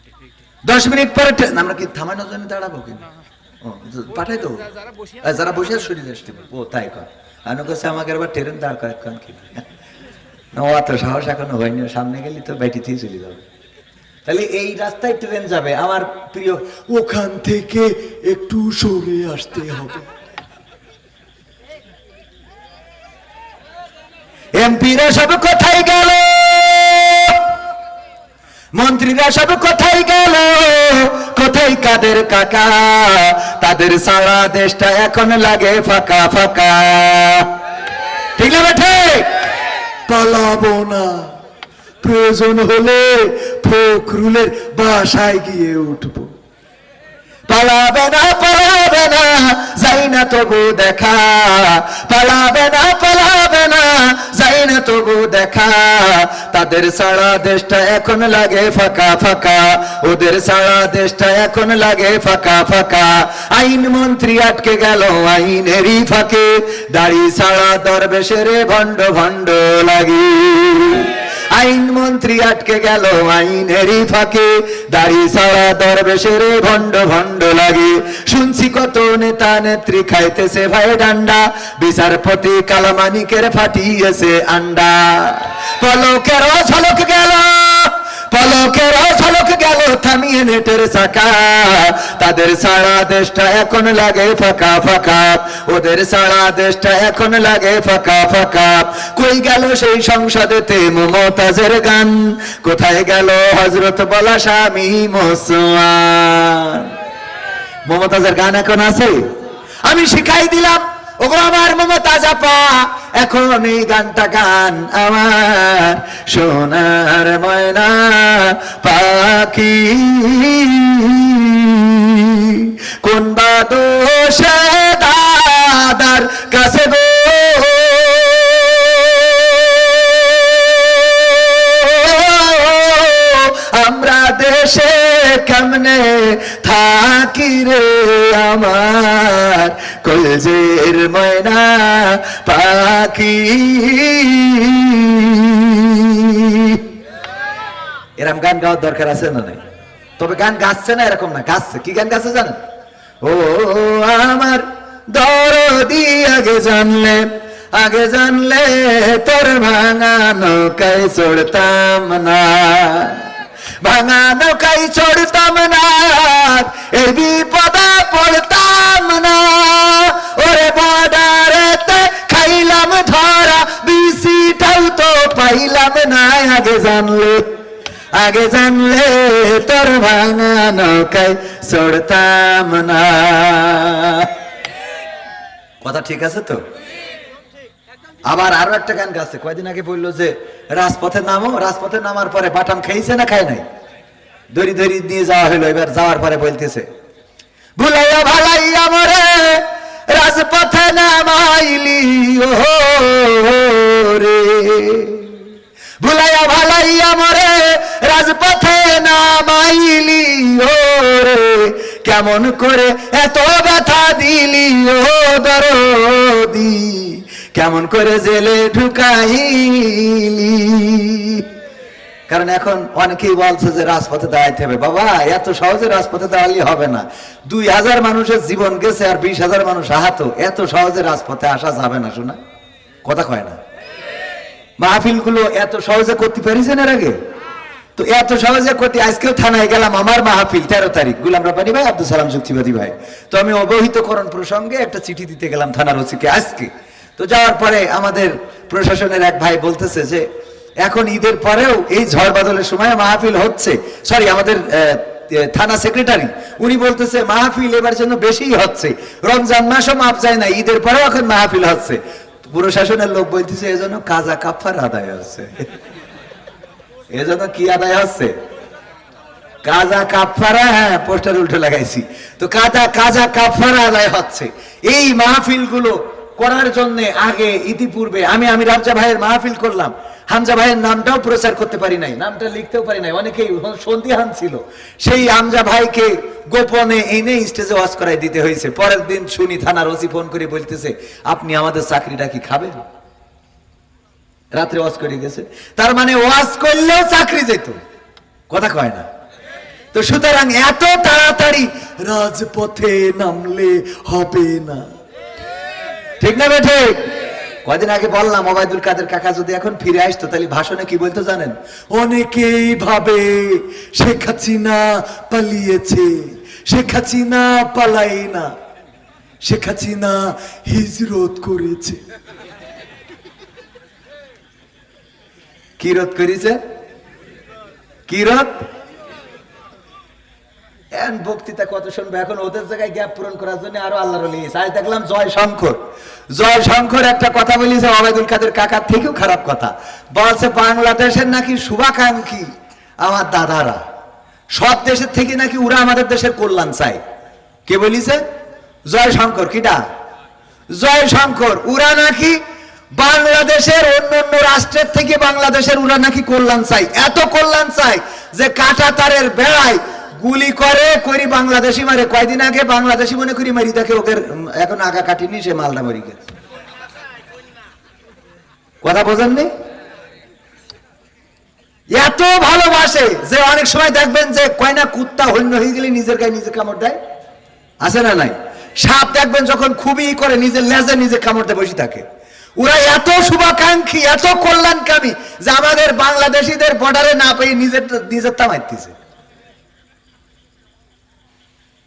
S1: 10 মিনিট পরে আমরা কি থামানোর জন্য দাঁড়াবো কি? পাঠাই তো যারা বসে শরীরে আসতে ও তাই কর। আনু কাছে আমাকে আবার ট্রেন দাঁড় করে কোন কি না, অত সাহস এখনো হয়নি। সামনে গেলি তো বাইটিতেই চলে যাবে। তাহলে এই রাস্তায় ট্রেন যাবে, আমার প্রিয়, ওখান থেকে একটু সরে আসতে হবে। এমপিরা সব কোথায় গেল, মন্ত্রীরা সব কোথায় গেল, কোথায় কাদের কাকা, তাদের সারা দেশটা এখন লাগে ফাঁকা ফাঁকা। ঠিক না বেঠে? পালাবো না, প্রয়োজন হলে ফখরুলের বাসায় গিয়ে উঠবো। পালাবে না যাই না তবু দেখা, পালাবে না যাই না তবু দেখা। তাদের সারা দেশটা এখন লাগে ফাঁকা ফাঁকা, ওদের সারা দেশটা এখন লাগে ফাঁকা ফাঁকা। আইন মন্ত্রী আটকে গেল আইনেরই ফাঁকে, দাড়ি সারা দরবেশের ভণ্ড ভণ্ড লাগে। আইন মন্ত্রী আটকে গেল আইনেরই ফাঁকে, দাড়ি সারা দরবেশের ভণ্ড ভণ্ড লাগে। শুনছি কত নেতা নেত্রী খাইতেছে ভাই ডান্ডা, বিচারপতি কালামানিকের ফাটিয়েছে আন্ডা। পলকের ঝলক গেল, পলকের ঝলক গেল থামিয়ে নেটের চাকা। তাদের সারা দেশটা এখন লাগে ফাঁকা ফাঁকা, ওদের সারা দেশটা এখন লাগে ফাঁকা ফাঁকা। কই গেল সেই সংসদেতে মমতাজের গান, কোথায় গেল হযরত বলা স্বামী মুসলমান। মমতাজের গান এখন আছে? আমি শিখাই দিলাম ওগো আমার মমতাজ আপা, এখন এই গানটা গান আমার সোনার ময়না পাখি। কোন বা দোষে দাদার কাছে গো আমরা দেশে কেমনে থাকি রে আমার কলজের ময়না পাখি। এরকম গান গাওয়ার দরকার আছে না নাই? তবে গান গাচ্ছে না এরকম না, গাচ্ছে। কি গান গাচ্ছে জানেন? ও আমার দরদি আগে জানলে তোর ভাঙা নৌকায় চড়তাম না, ভাঙা নৌকায় চড়তাম না, এই বিপদে পড়তাম না। ওরে বর্ডারেতে খাইলাম ধরা, বিসিটাও তো পাইলাম না। আগে জানলে তোর ভাঙা নৌকায় চড়তাম না। কথা ঠিক আছে তো? আবার আরো একটা গান গাছে, কয়দিন আগে বললো যে রাজপথে নামো, রাজপথে নামার পরে বাটাম খেয়েছে না খায় নাই, দড়ি দড়ি নিয়ে যাওয়া হলো। এবার যাওয়ার পরে বলতেছে ভুলাইয়া ভালাইয়া মরে রাজপথে নামাইলি ও রে, ভুলাইয়া ভালাইয়া মরে রাজপথে নামাইলি ও রে, কেমন করে এত ব্যথা দিলি ও দরদি, কেমন করে জেলে ঢুকাইলি। কারণ এখন অনেকেই বলছে যে রাজপথে দাঁড়াইতে হবে। বাবা, এত সহজে রাজপথে দাঁড়ালে হবে না। 2000 মানুষের জীবন গেছে আর 20,000 মানুষ আহত, এত সহজে রাজপথে আসা যাবে না। শোনা কথা কয় না? মাহফিল গুলো এত সহজে করতে পারিছেন এর আগে? তো এত সহজে করতে আজকেও থানায় গেলাম, আমার মাহফিল 13 তারিখ, গোলাম রাব্বানী ভাই, আব্দুল সালাম যুক্তিবাদী ভাই। তো আমি অবহিতকরণ প্রসঙ্গে একটা চিঠি দিতে গেলাম থানার ওসিকে আজকে। তো যাওয়ার পরে আমাদের প্রশাসনের এক ভাই বলতেছে যে এখন ঈদের পরেও এই ঝড় বাদলের সময় মাহফিল হচ্ছে। সরি, আমাদের থানা সেক্রেটারি উনি বলতেছে মাহফিল এবার জন্য বেশি হচ্ছে, রমজান মাসও মাপ যায় না, ঈদের পরেও এখন মাহফিল হচ্ছে। প্রশাসনের লোক বলতেছে এজন্য কাজা কাফার আদায় হচ্ছে। এজন্য কি আদায় হচ্ছে? কাজা কাফারা। হ্যাঁ, পোস্টার উল্টো লাগাইছি তো। কাজা কাফারা আদায় হচ্ছে। এই মাহফিল গুলো করার জন্য আগে ইতিপূর্বে আমি রামজা ভাইয়ের মাহফিল করলাম, হামজা ভাইয়ের নামটাও প্রচার করতে পারি নাই, নামটা লিখতেও পারি নাই, অনেকেই সন্দিহান ছিল। সেই হামজা ভাইকে গোপনে এনে স্টেজে ওয়াজ করাই দিতে হয়েছে। পরের দিন শুনি থানার ওসি ফোন করে বলতেছে আপনি আমাদের চাকরিটা কি খাবেন? রাত্রে ওয়াজ করে গেছে, তার মানে ওয়াজ করলেও চাকরি যেত। কথা কয় না তো? সুতরাং এত তাড়াতাড়ি রাজপথে নামলে হবে না, ঠিক না বেঠে? কয়দিন আগে বললাম ওবায়দুল কাদের কাকা যদি এখন ফিরে আসতো তাহলে ভাষণে কি বলতো জানেন? অনেকেই ভাবে শেখ হাসিনা পালিয়েছে, শেখ হাসিনা পালাই না, শেখ হাসিনা হিজরত করেছে। কি রত করেছে? কি রত? বক্তৃতা কত শুনবে এখন? ওদের জায়গায় গ্যাপ পূরণ করার জন্য আরো আল্লাহর ওলি। আজ দেখলাম জয় শঙ্কর একটা কথা বলেছে ওবায়দুল কাদের কাকার থেকেও খারাপ কথা বলছে। বাংলাদেশের নাকি শুভাকাঙ্ক্ষী আমার দাদারা, সব দেশের থেকে নাকি ওরা আমাদের দেশের কল্যাণ চায়। কে বলিছে? জয়শঙ্কর। কিটা? জয়শঙ্কর। ওরা নাকি বাংলাদেশের অন্যান্য রাষ্ট্রের থেকে বাংলাদেশের ওরা নাকি কল্যাণ চাই, এত কল্যাণ চাই যে কাঁটা তারের বেড়ায় গুলি করি বাংলাদেশি মারে। কয়দিন আগে বাংলাদেশি মনে করি মারি দেখে ওকে এখন আগা কাটিনি, সে মালদা মরি গেছে। কথা বোঝেননি? এত ভালোবাসে যে অনেক সময় দেখবেন যে কয়না কুত্তা হন্য হয়ে গেলে নিজের গায়ে নিজে কামড় দেয়, আছে না নাই? সাপ দেখবেন যখন খুবই করে নিজের লেজে নিজে কামড় দিয়ে বসে থাকে। ওরা এত শুভাকাঙ্ক্ষী, এত কল্যাণকামী যে আমাদের বাংলাদেশিদের বর্ডারে না পেয়ে নিজের তা মারতেছে।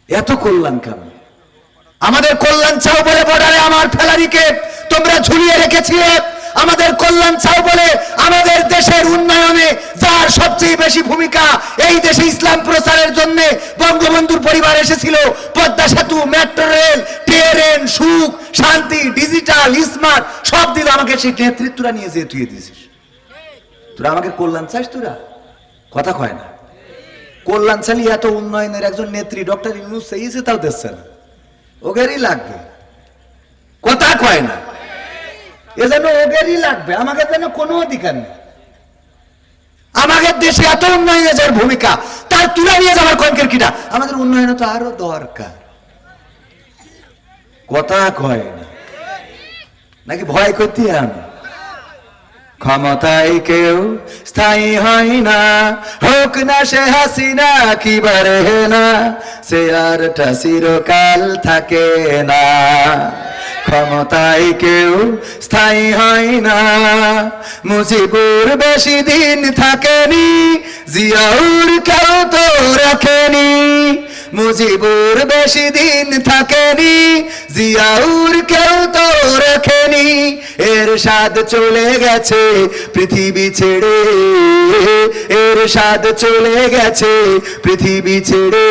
S1: এত কল্যাণকামী। আমাদের কল্যাণ চাও বলে বর্ডারে আমার ফেলারিকে তোমরা ঝুলিয়ে রেখেছিলে। আমাদের কল্যাণ চাও বলে আমাদের দেশের উন্নয়নে যার সবচেয়ে বেশি ভূমিকা, এই দেশে ইসলাম প্রচারের জন্য বঙ্গবন্ধুর পরিবার এসেছিল। পদ্মা সেতু, মেট্রো রেল, ট্রেন, সুখ, শান্তি, ডিজিটাল, স্মার্ট সব দিল আমাকে। সেই নেতৃত্বরা নিয়ে যেয়ে তুই দিয়েছিস। তোরা আমাকে কল্যাণ চাস? তোরা কথা কয় না। কল্যাণ চালিয়ে এত উন্নয়নের একজন নেত্রী ডক্টর ইউনূস চাইছে, তাও দিচ্ছে না। ওগেরই লাগবে, কথা কয় না। এ যেন ওগেরই লাগবে, আমাকে যেন কোনো অধিকার নেই। আমাদের দেশে এত উন্নয়নের যার ভূমিকা, তার তুলে নিয়ে যাওয়ার কনকের কিটা? আমাদের উন্নয়ন তো আরো দরকার, কথা কয় না। নাকি ভয় করতে আমি? ক্ষমতায় কেউ স্থায়ী হয় না, হোক না সে হাসিনা কি বারে না, সে আরটা চিরকাল থাকে না। ক্ষমতায় কেউ স্থায়ী হয় না, মুজিবুর বেশি দিন থাকেনি, জিয়াউর কেউ তো রাখেনি। মুজিবুর বেশি দিন থাকেনি, জিয়াউর কেউ তো রাখেনি। এরশাদ চলে গেছে পৃথিবী ছেড়ে, এরশাদ চলে গেছে পৃথিবী ছেড়ে,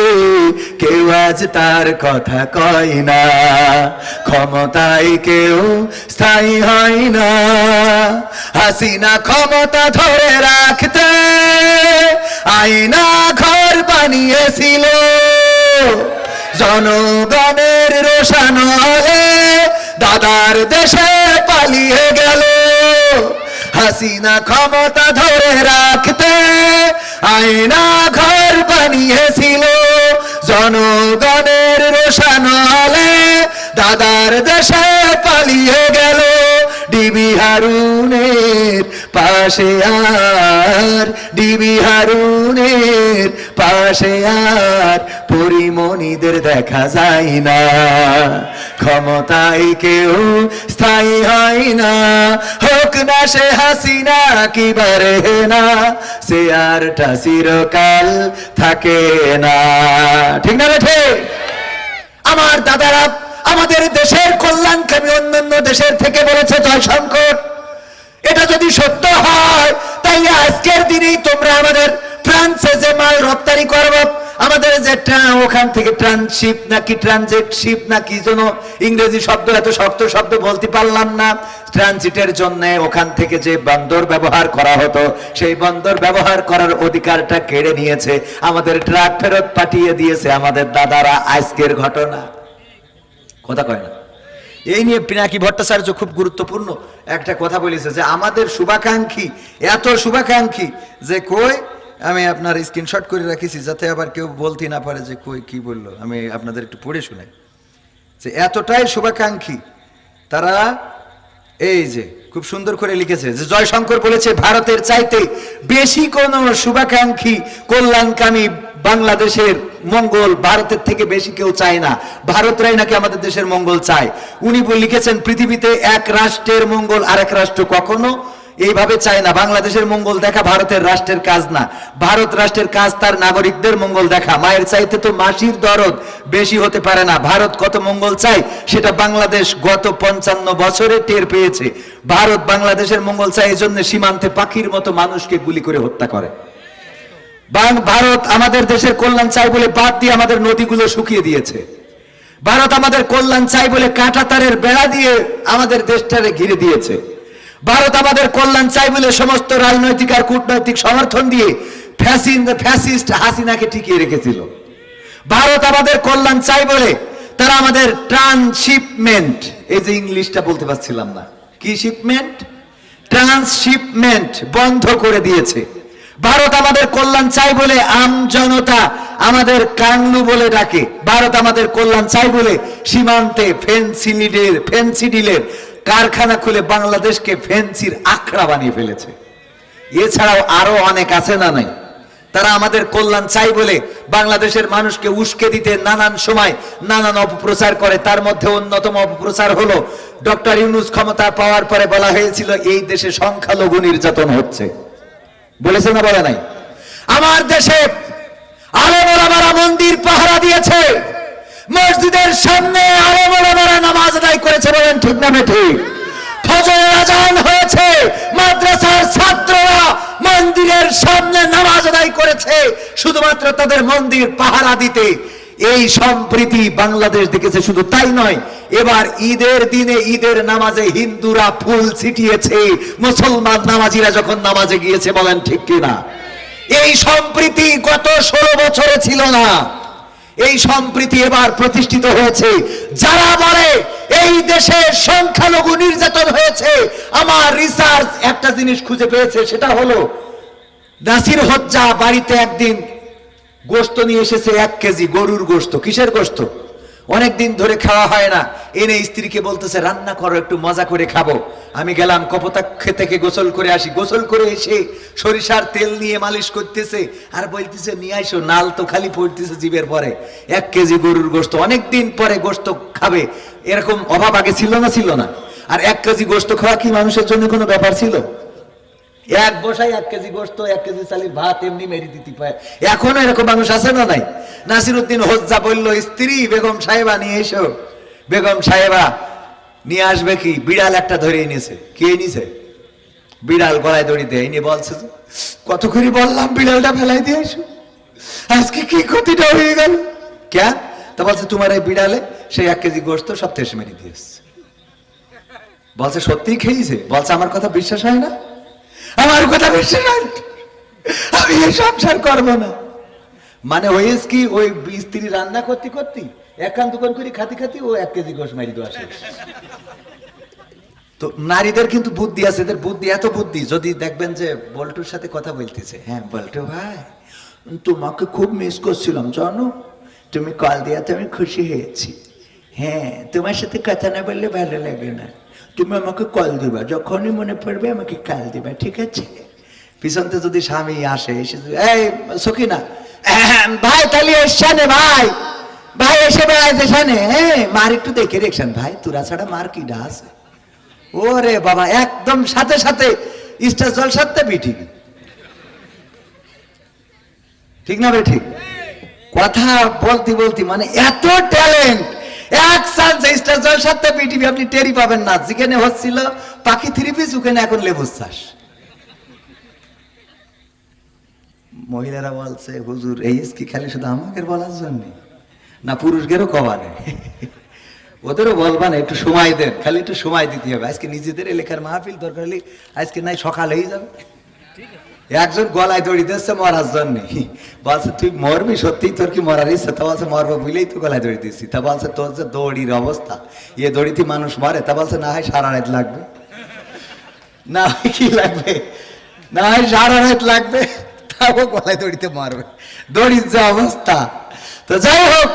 S1: কেউ আজ তার কথা কয় না। ক্ষমতায় কেউ স্থায়ী হয় না, হাসিনা ক্ষমতা ধরে রাখতে আয়না ঘর বানিয়েছিল, জনগণের রোশান আলো দাদার দেশে পালিয়ে গেল। হাসিনা ক্ষমতা ধরে রাখতে আয়না ঘর বানিয়েছিল, জনগণের রোশান আলো দাদার দেশে পালিয়ে গেল। ডিবি হারুনের পাশে আর, ডিবি হারুনের পাশে আর পরিমণিদের দেখা যায় না। ক্ষমতায় কেউ স্থায়ী হয় না, হোক না সে হাসিনা কি বারে না, সে আরটা চিরকাল থাকে না। ঠিক না বেঠে? আমার দাদারা আমাদের দেশের কল্যাণকামী অন্যান্য দেশের থেকে বলেছে জয়শঙ্কর। এটা যদি সত্য হয় তাইলে আজকের দিনেই তোমরা আমাদের ফ্রান্সে যে মাল রপ্তানি করবো, আমাদের যে ওখান থেকে ট্রানশিপ নাকি ট্রানজিট শিপ নাকি যেন ইংরেজি শব্দ, এত শক্ত শব্দ বলতে পারলাম না, ট্রানজিটের জন্য ওখান থেকে যে বন্দর ব্যবহার করা হতো, সেই বন্দর ব্যবহার করার অধিকারটা কেড়ে নিয়েছে, আমাদের ট্রাক ফেরত পাঠিয়ে দিয়েছে আমাদের দাদারা। আজকের ঘটনা, কথা কয় না। এই নিয়ে পিনাকি ভট্টাচার্য খুব গুরুত্বপূর্ণ একটা কথা বলেছে যে আমাদের শুভাকাঙ্ক্ষী, এত শুভাকাঙ্ক্ষী যে কই, আমি আপনার স্ক্রিনশট করে রাখিছি যাতে আবার কেউ বলতে না পারে যে কই কি বললো। আমি আপনাদের একটু পড়ে শোনাই যে এতটাই শুভাকাঙ্ক্ষী তারা। এই যে খুব সুন্দর করে লিখেছে যে জয়শঙ্কর বলেছে ভারতের চাইতে বেশি কোন শুভাকাঙ্ক্ষী কল্যাণকামী বাংলাদেশের মঙ্গল ভারতের থেকে বেশি কেউ চায় না, ভারতরাই নাকি আমাদের দেশের মঙ্গল চায়। উনি লিখেছেন পৃথিবীতে এক রাষ্ট্রের মঙ্গল আরেক রাষ্ট্র কখনো এইভাবে চায় না। বাংলাদেশের মঙ্গল দেখা ভারতের রাষ্ট্রের কাজ না, ভারত রাষ্ট্রের কাজ তার নাগরিকদের মঙ্গল দেখা। মায়ের চাইতে তো মাসির দরদ বেশি হতে পারে না। ভারত কত মঙ্গল চায় সেটা বাংলাদেশ গত 55 বছরে টের পেয়েছে। ভারত বাংলাদেশের মঙ্গল চায়, এই জন্য সীমান্তে পাখির মতো মানুষকে গুলি করে হত্যা করে। ভারত আমাদের দেশের কল্যাণ চাই বলে বাদ দিয়ে আমাদের নদীগুলো শুকিয়ে দিয়েছে। ভারত আমাদের কল্যাণ চাই বলে কাঁটা তারের বেড়া দিয়ে আমাদের দেশটারে ঘিরে দিয়েছে। ভারত আমাদের কল্যাণ চাই বলে সমস্ত রাজনৈতিক আর কূটনৈতিক সমর্থন দিয়ে ফ্যাসিস্ট হাসিনাকে টিকিয়ে রেখেছিল। ভারত আমাদের কল্যাণ চাই বলে তারা আমাদের ট্রান্সশিপমেন্ট, এই যে ইংলিশটা বলতে পারছিলাম না, কি শিপমেন্ট, ট্রান্সশিপমেন্ট বন্ধ করে দিয়েছে। ভারত আমাদের কল্যাণ চাই বলে আম জনতা আমাদের কাংলু বলে ডাকে। ভারত আমাদের কল্যাণ চাই বলে সীমান্তে ফেন্সিডিলের কারখানা খুলে বাংলাদেশকে ফেন্সির আখড়া বানিয়ে ফেলেছে। এছাড়াও আরো অনেক আছে না নাই? তারা আমাদের কল্যাণ চাই বলে বাংলাদেশের মানুষকে উস্কে দিতে নানান সময় নানান অপপ্রচার করে। তার মধ্যে অন্যতম অপপ্রচার হলো ডক্টর ইউনূস ক্ষমতা পাওয়ার পরে বলা হয়েছিল এই দেশে সংখ্যালঘু নির্যাতন হচ্ছে, বলেছে না বলে নাই? আমার দেশে আলেম ওলামারা মন্দির পাহারা দিয়েছে, মসজিদের সামনে আলেম ওলামারা নামাজ আদায় করেছে, বলেন ঠিক না ঠিক? ফজরের আজান হয়েছে, মাদ্রাসার ছাত্ররা মন্দিরের সামনে নামাজ আদায় করেছে শুধুমাত্র তাদের মন্দির পাহারা দিতে। এই সম্প্রীতি বাংলাদেশ দেখেছে। শুধু তাই নয়, এবার ঈদের দিনে ঈদের নামাজে হিন্দুরা ফুল ছিটিয়েছে মুসলমান নামাজিরা যখন নামাজে গিয়েছে, বলেন ঠিক কিনা? এই সম্প্রীতি গত 16 বছরে ছিল না, এই সম্প্রীতি এবার প্রতিষ্ঠিত হয়েছে। যারা বলে এই দেশে সংখ্যালঘু নির্যাতন হয়েছে, আমার রিসার্চ একটা জিনিস খুঁজে পেয়েছে, সেটা হলো নাসির হজ্জা বাড়িতে একদিন গোশত নিয়ে এসেছে, 1 কেজি গরুর গোশত। কিসের গোশত? অনেকদিন ধরে খাওয়া হয় না, এনে স্ত্রীকে বলতেছে রান্না করো, একটু মজা করে খাবো। আমি গেলাম কপোতাক্ষ থেকে গোসল করে আসি, গোসল করে এসে সরিষার তেল নিয়ে মালিশ করতেছে আর বলতেছে নিয়ে আইসো, নাল তো খালি পড়তেছে জিভের পরে। 1 কেজি গরুর গোশত, অনেকদিন পরে গোশত খাবে, এরকম অভাব আগে ছিল না? ছিল না। আর 1 কেজি গোশত খাওয়া কি মানুষের জন্য কোনো ব্যাপার ছিল? এক বসাই 1 কেজি গোশত, 1 কেজি চালের ভাত এমনি মেরে দিতে পারে। এখনো এরকম মানুষ আছে না নাই? নাসিরউদ্দিন হোজ্জা বলল স্ত্রী বেগম সাহেবা নিয়ে এসো। বেগম সাহেবা নিয়ে আসবে কি, বিড়াল একটা ধরে এনেছে। কে এনেছে? বিড়াল গলায় দড়ি দেয়, এনে বলছে কত করে বললাম বিড়ালটা ফেলাই দিয়ে এসো, আজকে কি ক্ষতিটা হয়ে গেল। কেন? তা বলছে তোমার এই বিড়ালে সেই 1 কেজি গোশত সব তেস মেরে দিয়েছে। বলছে সত্যিই খেয়েছে? বলছে আমার কথা বিশ্বাস হয় না, আমার কথা বিশ্বাস হয় না, আমি এই সংসার করবো না। মানে হয়েছে কি, ওই স্ত্রী রান্না করতে করতে একান দোকান করে খাতি খাতি ও 1 কেজি গোশ মারি দেওয়া শেষ। তো নারীদের কিন্তু বুদ্ধি আছে, এদের বুদ্ধি এত বুদ্ধি, যদি দেখবেন যে বল্টুর সাথে কথা বলতেছে, হ্যাঁ বল্টু ভাই তোমাকে খুব মিস করছিলাম জানো, তুমি কল দেওয়াতে আমি খুশি হয়েছি। হ্যাঁ তোমার সাথে কথা না বললে ভালো লাগে না, তুমি আমাকে কল দিবা, যখনই মনে পড়বে আমাকে কল দিবা, ঠিক আছে? পিছনতে যদি স্বামী আসে, এসে এই সখিনা ভাই তাহলে এসছানে ভাই, ভাই এসে বেড়াইতে সানে, হ্যাঁ মার একটু দেখে রেখছেন ভাই, তোরা ছাড়া মার কি ডা আছে? ওরে বাবা, একদম সাথে সাথে স্টার জলসাতে বিটি, ঠিক না ভাই? ঠিক কথা বলতে বলতে মানে এত ট্যালেন্ট, এক চান্সে স্টার জলসাতে বিটিভি আপনি টেরি পাবেন না। যেখানে হচ্ছিল পাখি 3 পিস, ওখানে এখন লেবুর চাষ। মহিলারা বলছে হুজুর এই কি খালি শুধু আমাকে বলার জন্য না, পুরুষদেরও কবা নেই, ওদেরও বলবা না, একটু সময় দেন, খালি একটু সময় দিতে হবে। আজকে নিজেদের এলাকার মাহফিল দরকার হলে আজকে নাই সকাল হয়ে যাবে। একজন গলায় দড়ি দিচ্ছে মরার জন্য, বলছে তুই মরবি সত্যিই, তোর কি মরার ইচ্ছা? তা বলছে মরবো বুঝলেই তো গলায় দড়ি দিচ্ছি। তা বলছে তোর যে দড়ির অবস্থা, এ দড়িতে মানুষ মরে? তা বলছে না হয় সারা রাত লাগবে, না হয় কি লাগবে, না হয় সারা রাত লাগবে, তাও গলায় দড়িতে মারবে, দড়ির যে অবস্থা। তো যাই হোক,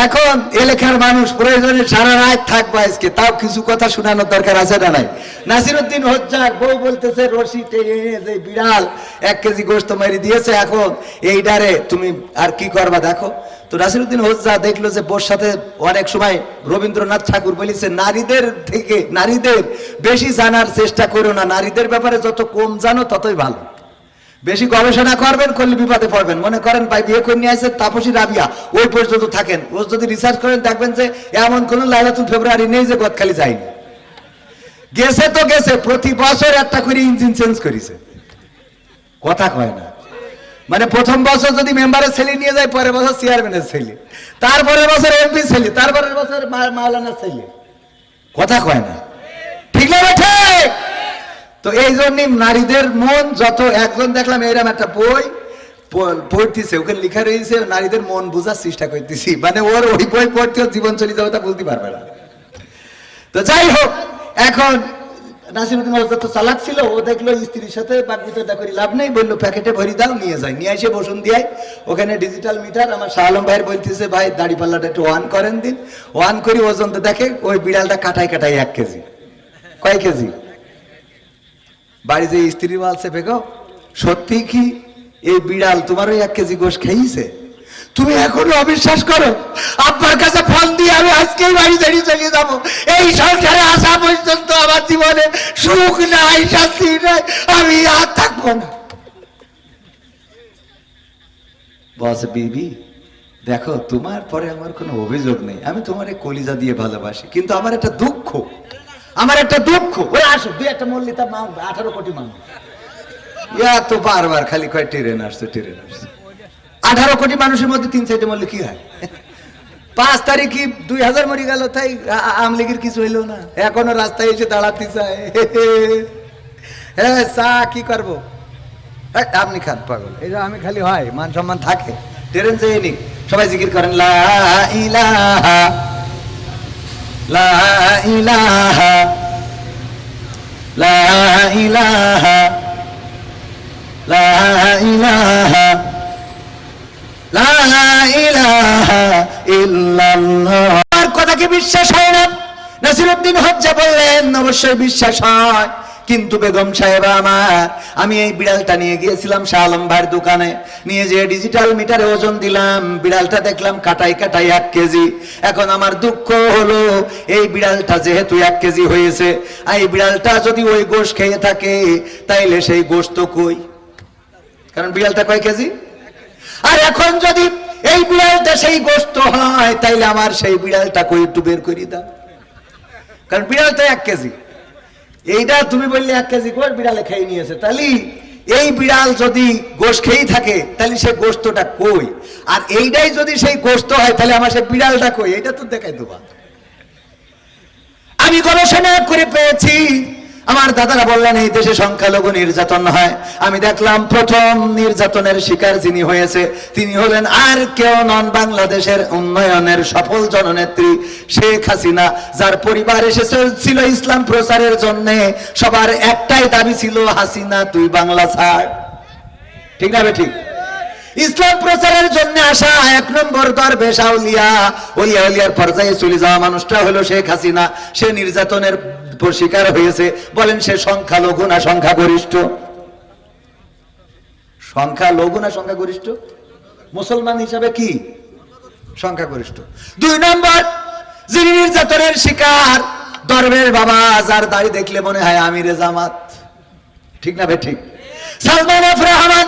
S1: এখন এলাকার মানুষ প্রয়োজনে সারা রাত থাকবে আজকে, তাও কিছু কথা শোনানোর দরকার আছে না নাই? নাসিরউদ্দিন হোজ্জার বউ বলতেছে রশি টেনে যে বিড়াল 1 কেজি গোশত মেরে দিয়েছে, এখন এই ডারে তুমি আর কি করবা দেখো। তো নাসিরউদ্দিন হোজ্জা দেখলো যে বোর সাথে অনেক সময় রবীন্দ্রনাথ ঠাকুর বলেছে নারীদের থেকে নারীদের বেশি জানার চেষ্টা করো না, নারীদের ব্যাপারে যত কম জানো ততই ভালো। বেশি গবেষণা করবেন, করলে বিপদে পড়বেন। মনে করেন ভাই বিয়ে করে নিয়ে আসে তাপসী রাবিয়া, ওই পর্যন্ত থাকেন, ও যদি রিসার্চ করেন দেখবেন যে এমন কোন লাইলাতুল ফেব্রুয়ারি নেই যে গদখালি যায়নি। গেছে তো গেছে, প্রতি বছর একটা করে ইঞ্জিন চেঞ্জ করেছে, কথা কয় না। মানে প্রথম বছর যদি মেম্বারের ছেলে নিয়ে যায়, পরের বছর চেয়ারম্যানের ছেলে, তারপরের বছর এমপি ছেলে, তারপরের বছর মাওলানার ছেলে, কথা কয় না, ঠিক না বেঠে? তো এই জন্যই নারীদের মন যত, একজন দেখলাম এরকম একটা বই পড়তেছে, ওখানে লেখা রয়েছে নারীদের মন বোঝার চেষ্টা করতেছি, মানে ওর ওই বই পড়তে ওর জীবন চলে যাবে তা বুঝতে পারবে না। তো যাই হোক, এখন নাসিরুদ্দিন হজরত তো চালাক ছিল, ও দেখলো স্ত্রীর সাথে বাকবিতণ্ডা করে লাভ নেই, বললো প্যাকেটে ভরি দাও, নিয়ে যায়, নিয়ে এসে বসুন দিয়ে ওখানে ডিজিটাল মিটার। আমার শাহ আলম ভাইয়ের বলতেছে, ভাই দাড়ি পাল্লাটা একটু ওয়ান করেন দিন। ওয়ান করি, ওজন তো দেখে ওই বিড়ালটা কাটাই কাটাই 1 কেজি। কয় কেজি? বাড়ি যে স্ত্রী বলছে, বেগো সত্যি কি এই বিড়াল তোমার ওই 1 কেজি গোশ খেয়েছে? তুমি এখনো অবিশ্বাস করো? আব্বার কাছে ফোন দিয়ে আমি আজকেই বাড়ি দাঁড়িয়ে চলে যাবো। এই সংসারে আসা পর্যন্ত আমার জীবনে সুখ নাই, শান্তি নাই, আমি আর থাকবো না। বস বিবি দেখো, তোমার পরে আমার কোনো অভিযোগ নেই, আমি তোমার কলিজা দিয়ে ভালোবাসি, কিন্তু আমার একটা দুঃখ, ওই আসো 2-1টা মল্লি তা 18 কোটি মানুষ, ইয়া তো বারবার খালি কয় ট্রেন আসছে। 18 কোটি মানুষের মধ্যে 3-4টে মরলে কি হয়? 5 তারিখে 2000 মরে গেল, তাই আমলিগের কিছু হইলো না, এখনো রাস্তায় এসে দাঁড়াতে চায়। হ্যাঁ, চা কি করবো, আপনি খান পাগল, এই যে আমি খালি হয় মান সম্মান থাকে। ট্রেন যায়নি, সবাই জিকির করেন লা ইলাহা লা ইলাহা লা ইলাহা লা ইলাহা লা ইলাহা ইল্লাল্লাহ। আর কথাকে বিশ্বাস হয় না? নাসিরুদ্দিন হজ্জা বললেন, অবশ্যই বিশ্বাস হয়, কিন্তু বেগম সাহেব আমার, আমি এই বিড়ালটা নিয়ে গিয়েছিলাম শাহ আলম ভাইয়ের দোকানে, নিয়ে যে ডিজিটাল মিটারে ওজন দিলাম, বিড়ালটা দেখলাম কাটাই কাটাই 1 কেজি। এখন আমার দুঃখ হলো, এই বিড়ালটা যেহেতু 1 কেজি হয়েছে, এই বিড়ালটা যদি ওই গোশ খেয়ে থাকে, তাইলে সেই গোশ তো কই? কারণ বিড়ালটা কয় কেজি? আর এখন যদি এই বিড়ালটা সেই গোশত হয়, তাইলে আমার সেই বিড়ালটা কই একটু বের করে দাও, কারণ বিড়ালটা 1 কেজি। এইটা তুমি বললে 1 কেজি গোশ বিড়ালে খেয়ে নিয়েছে, তাহলে এই বিড়াল যদি গোশ খেয়েই থাকে, তাহলে সে গোশতটা কই? আর এইটাই যদি সেই গোশত হয়, তাহলে আমার সেই বিড়ালটা কই? এইটা তো দেখাই দেবা। আমি গবেষণা করে পেয়েছি, আমার দাদারা বললেন এই দেশে সংখ্যালঘু নির্যাতন হয়। আমি দেখলাম প্রথম নির্যাতনের শিকার যিনি হয়েছে, তিনি হলেন আর কেউ নন, বাংলাদেশের উন্নয়নের সফল জননেত্রী শেখ হাসিনা, যার পরিবার এসেছিল ইসলাম প্রচারের জন্য। সবার একটাই দাবি ছিল, হাসিনা তুই বাংলা ছাড়। ঠিক না বে ঠিক? ইসলাম প্রচারের জন্য আসা 1 নম্বর দরবেশ আউলিয়া, ওলিয়ার পর্যায়ে চলে যাওয়া মানুষটা হলো শেখ হাসিনা। সে নির্যাতনের শিকার হয়েছে। বলেন সে সংখ্যালঘু না সংখ্যাগরিষ্ঠ? সংখ্যালঘু না সংখ্যাগরিষ্ঠ? মুসলমান হিসাবে কি সংখ্যাগরিষ্ঠ। 2 নম্বর, যিনি নির্যাতনের শিকার, দরবেশ বাবা, যার দাড়ি দেখলে মনে হয় আমিরে জামাত। ঠিক না বে ঠিক? সালমান এফ রহমান,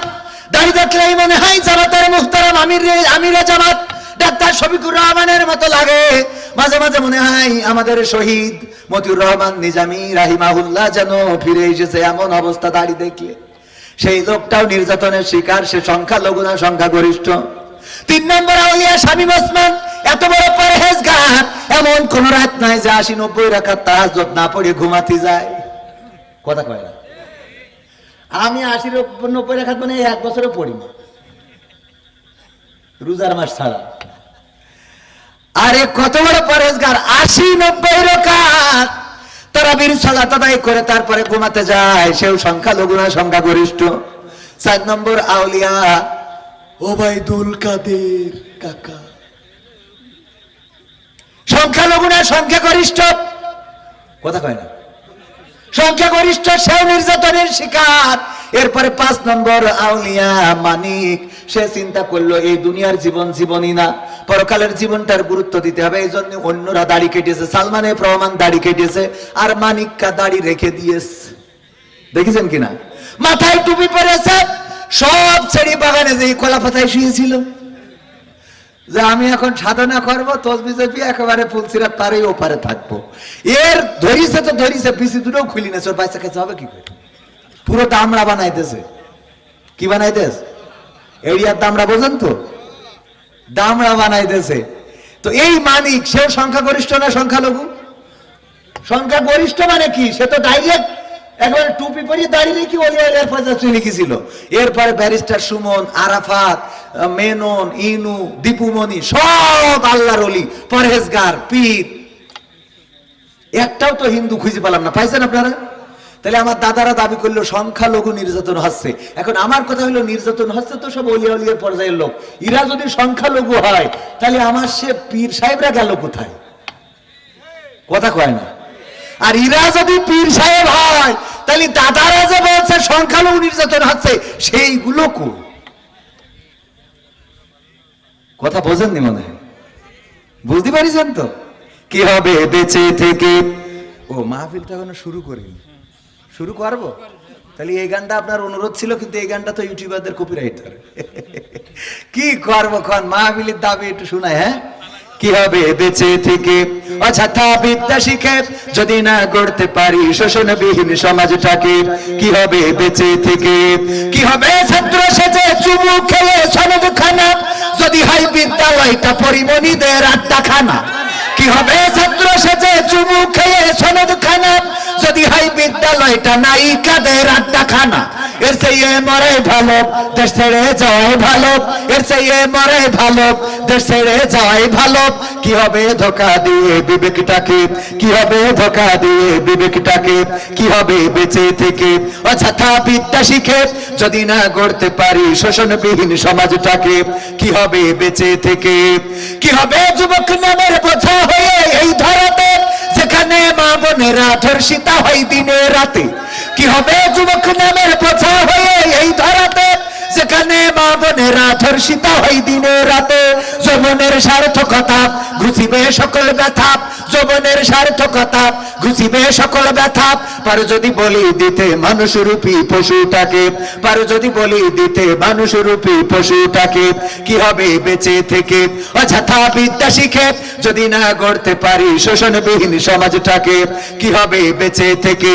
S1: দাড়ি দেখলেই মনে হয় জামাতের মুহতারাম আমিরে জামাত ডাক্তার শফিকুর রহমানের মতো লাগে। মাঝে মাঝে মনে হয় আমাদের শহীদ মতিউর রহমান নিজামী রাহিমাহুল্লাহ যেন ফিরে এসেছে, এমন অবস্থা দাড়ি দেখলে। সেই লোকটাও নির্যাতনের শিকার, সে সংখ্যালঘু না সংখ্যাগরিষ্ঠ? 3 নম্বর আউলিয়া শামীম ওসমান, এত বড় পরহেজগার, এমন কোন রাত নাই যে 80-90 রাকাত তাহাজ্জুদ না পড়ে ঘুমাতে যায়। কথা কয় না? আমি 80-90 রাকাত মানে 1 বছরও পড়ি না, রোজার মাস ছাড়া। আরে কত বড় পরহেজগার, 80-90 রাকাত তারাবির সালাত আদায় করে তারপরে ঘুমাতে যায়, সেও সংখ্যালঘু না সংখ্যাগরিষ্ঠ? 4 নম্বর আউলিয়া ওবাইদুল কাদের কাকা, সংখ্যালঘু না সংখ্যাগরিষ্ঠ? কথা কয় না? সংখ্যাগরিষ্ঠ, সেও নির্যাতনের শিকার। এরপরে 5 নম্বর আউলিয়া মানিক, সে চিন্তা করলো এই দুনিয়ার জীবন জীবনই না, পরকালের জীবনটার গুরুত্ব দিতে হবে। এই জন্য অন্যরা দাড়ি কেটেছে, সালমান এফ রহমান দাড়ি কেটেছে, আর মানিককা দাড়ি রেখে দিয়েছে। দেখেছেন কিনা? মাথায় টুপি পরেছে, সব ছেড়ি বাগানে যে কলা পাতায় শুয়েছিল, যে আমি এখন সাধনা করবো, তসবিহ জপি একেবারে ফুলসিরাত পারেই ওপারে থাকবো। এর ধরিছে তো ধরিছে, পিসি দুটোও খুলি না, ওর বাচ্চা কাছে হবে কি করে? পুরো দামড়া বানাইতেছে। কি বানাইতেছে? এরিয়ার দামড়া বোঝেন তো? দামড়া বানাইতেছে। তো এই মানিক, সেও সংখ্যাগরিষ্ঠ না সংখ্যালঘু? সংখ্যাগরিষ্ঠ মানে কি? সে তো ডাইরেক্ট একবার টুপি পরিয়ে দাঁড়িয়ে রেখে অলিয়ার পর্যায়ে চলে গেছিল। এরপরে ব্যারিস্টার সুমন, আরাফাত, মেনন, ইনু, দীপুমণি সব আল্লাহর ওলি, পরহেজগার, পীর। একটাও তো হিন্দু খুঁজে পেলাম না। পাইছেন আপনারা? তাহলে আমার দাদারা দাবি করলো সংখ্যালঘু নির্যাতন হচ্ছে। এখন আমার কথা হলো নির্যাতন হচ্ছে তো সব অলিয়া অলিয়ার পর্যায়ের লোক। এরা যদি সংখ্যালঘু হয় তাহলে আমার সে পীর সাহেবরা গেল কোথায়? কথা কয় না। আর ইরা যদি পীর সাহেব হয় তাহলে দাদারা যে বলছে সংখ্যালঘু নির্যাতন হচ্ছে সেইগুলো কই? কথা বোঝেননি মনে হয়? বুঝতে পারিছেন তো? কি হবে বেঁচে থেকে? ও মাহফিলটা এখনো শুরু করিনি, শুরু করবো। তাহলে এই গানটা আপনার অনুরোধ ছিল, কিন্তু এই গানটা তো ইউটিউবারদের কপিরাইট ধরে। কি করবো খন? মাহফিলের দাবি একটু শোনায়। হ্যাঁ, কি হবে বেঁচে থেকে? অযথা বিদ্যা শিখে যদি না গড়তে পারি শোষণবিহীন সমাজটাকে। কি হবে বেঁচে থেকে? কি হবে ছাত্র সেজে চুমু খেয়ে সনদ খানা যদি হয় বিদ্যালয়টা পরিমণিদের আড্ডাখানা? কি হবে ছাত্র সেজে চুমু খেয়ে সনদ খানা যদি হয় বিদ্যালয়টা নায়িকাদের আড্ডাখানা? এর চেয়ে মরে ভালো দেশ ছেড়ে যাওয়াই ভালো, এর চেয়ে মরে ভালো দেশ ছেড়ে যাওয়াই ভালো। কি হবে ধোকা দিয়ে বিবেকটাকে? কি হবে ধোকা দিয়ে বিবেকটাকে? কি হবে বেঁচে থেকে? অযথা বিদ্যা শিখে যদি না গড়তে পারি শোষণবিহীন সমাজটাকে। কি হবে বেঁচে থেকে? কি হবে যুবক নামের বোঝা হয়ে এই ধরাতে যেখানে মা বোনেরা ধর্ষিতা হয় দিনে রাতে? কি হবে যুবক নামের বোঝা হয়ে এই ধরাতে যেখানে মা বোনেরা ধর্ষিতা হয় দিনে রাতে? যৌবনের সার্থকতা ঘুষিবে সকল ব্যথা, যৌবনের সার্থকতা ঘুষিবে সকল ব্যথা। পারো যদি বলি দিতে মানুষরূপী পশুটাকে, পারো যদি বলি দিতে মানুষরূপী পশুটাকে। কি হবে বেঁচে থেকে? অযথা বিদ্যা শিখে যদি না গড়তে পারি শোষণবিহীন সমাজটাকে। কি হবে বেঁচে থেকে?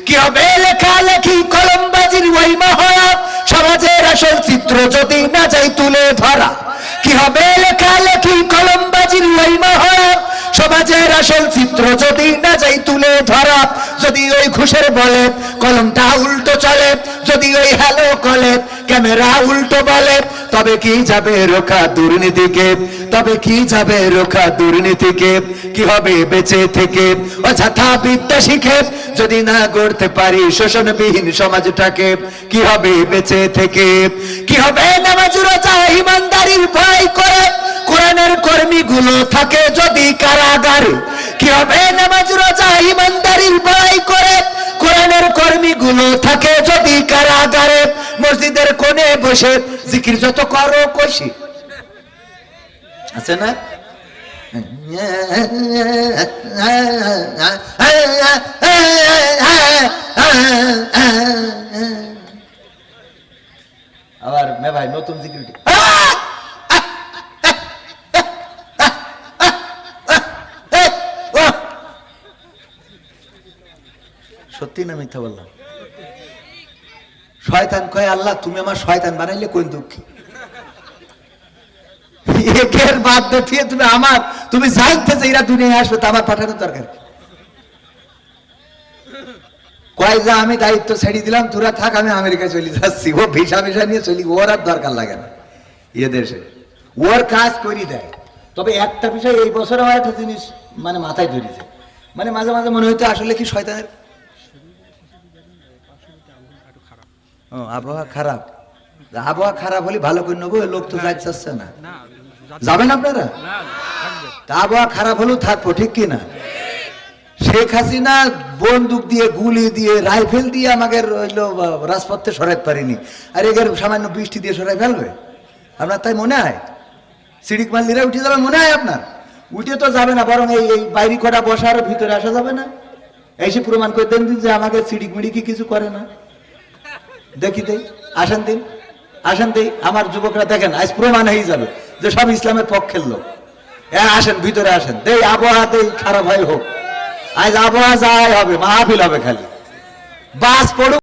S1: কি হবে লেখালেখি কলমবাজির ওই মহড়া সমাজের আসল চিত্র যদি না যাই তুলে ধরা? কি হবে লেখালেখি কলমবাজির ওই মহড়া সমাজের আসল চিত্র যদি না যাই তুলে ধরা? যদি ওই ঘুষের বলে কলমটা উল্টো চলে, যদি ওই হ্যালো কলে ক্যামেরা উল্টো বলে, তবে কি যাবে রোখা দুর্নীতিকে? তবে কি যাবে রোখা দুর্নীতিকে? কি হবে বেঁচে থেকে? অযথা বিদ্যা শিখে যদি না গড়তে পারি শোষণবিহীন সমাজটাকে। কি হবে বেঁচে থেকে? কি হবে নামাজ রোজা ইমানদারির ভয় করে কোরআনের কর্মীগুলো থাকে যদি কারাগারে? কি হবে নামাজ রোজা ইমানদারির ভয় করে কোরআনের কর্মীগুলো থাকে যদি কারাগারে? মসজিদের কোণে বসে জিকির যত করো কষি আছে না? আবার মে ভাই নতুন সিকিউরিটি সত্যি না মিথ্যা বললাম? শয়তান কয় আল্লাহ তুমি আমার শয়তান বানাইলে কোন দুঃখী? একের বাদ দিয়ে তুমি আমার, তুমি জানতে যে এরা দুনিয়ায় আসবে তা আমার পাঠানোর দরকার কি? কয় যা আমি দায়িত্ব ছেড়ে দিলাম, তোরা থাক, আমি আমেরিকা চলে যাচ্ছি। ও ভিসা ভিসা নিয়ে চলি, ওর আর দরকার লাগে না এ দেশে, ওর কাজ করি দেয়। তবে একটা বিষয় এই বছর আমার একটা জিনিস মানে মাথায় ধরেছে, মানে মাঝে মাঝে মনে হইতো আসলে কি শয়তানের আবহাওয়া খারাপ। আবহাওয়া খারাপ হলে ভালো করে নেবো, লোক তো যাচ্ছে না। যাবেন আপনারা? তা আবহাওয়া খারাপ হলেও থাকবো, ঠিক কিনা? শেখ হাসিনা বন্দুক দিয়ে গুলি দিয়ে রাইফেল দিয়ে আমাকে রইল রাজপথে সরাইতে পারিনি, আর এদের সামান্য বৃষ্টি দিয়ে সরাই ফেলবে আপনার? তাই মনে হয় সিডিক মাল্লিরা উঠে যাবে মনে হয় আপনার? উঠে তো যাবে না, বরং এই বাইরে কটা বসার ভিতরে আসা যাবে না? এসে প্রমাণ করে দেন দিন যে আমাকে সিডিক মিডিক কিছু করে না। দেখি দেই, আসেন দিন, আসেন দেই। আমার যুবকরা দেখেন আজ প্রমাণ হয়ে যাবে যে সব ইসলামের পক্ষের লোক। আসেন ভিতরে আসেন, দেই আবহাওয়া দেই খারাপ হয় হোক, আজ আবহাওয়া যাই হবে, মাহফিল হবে, খালি বাস পড়ুক।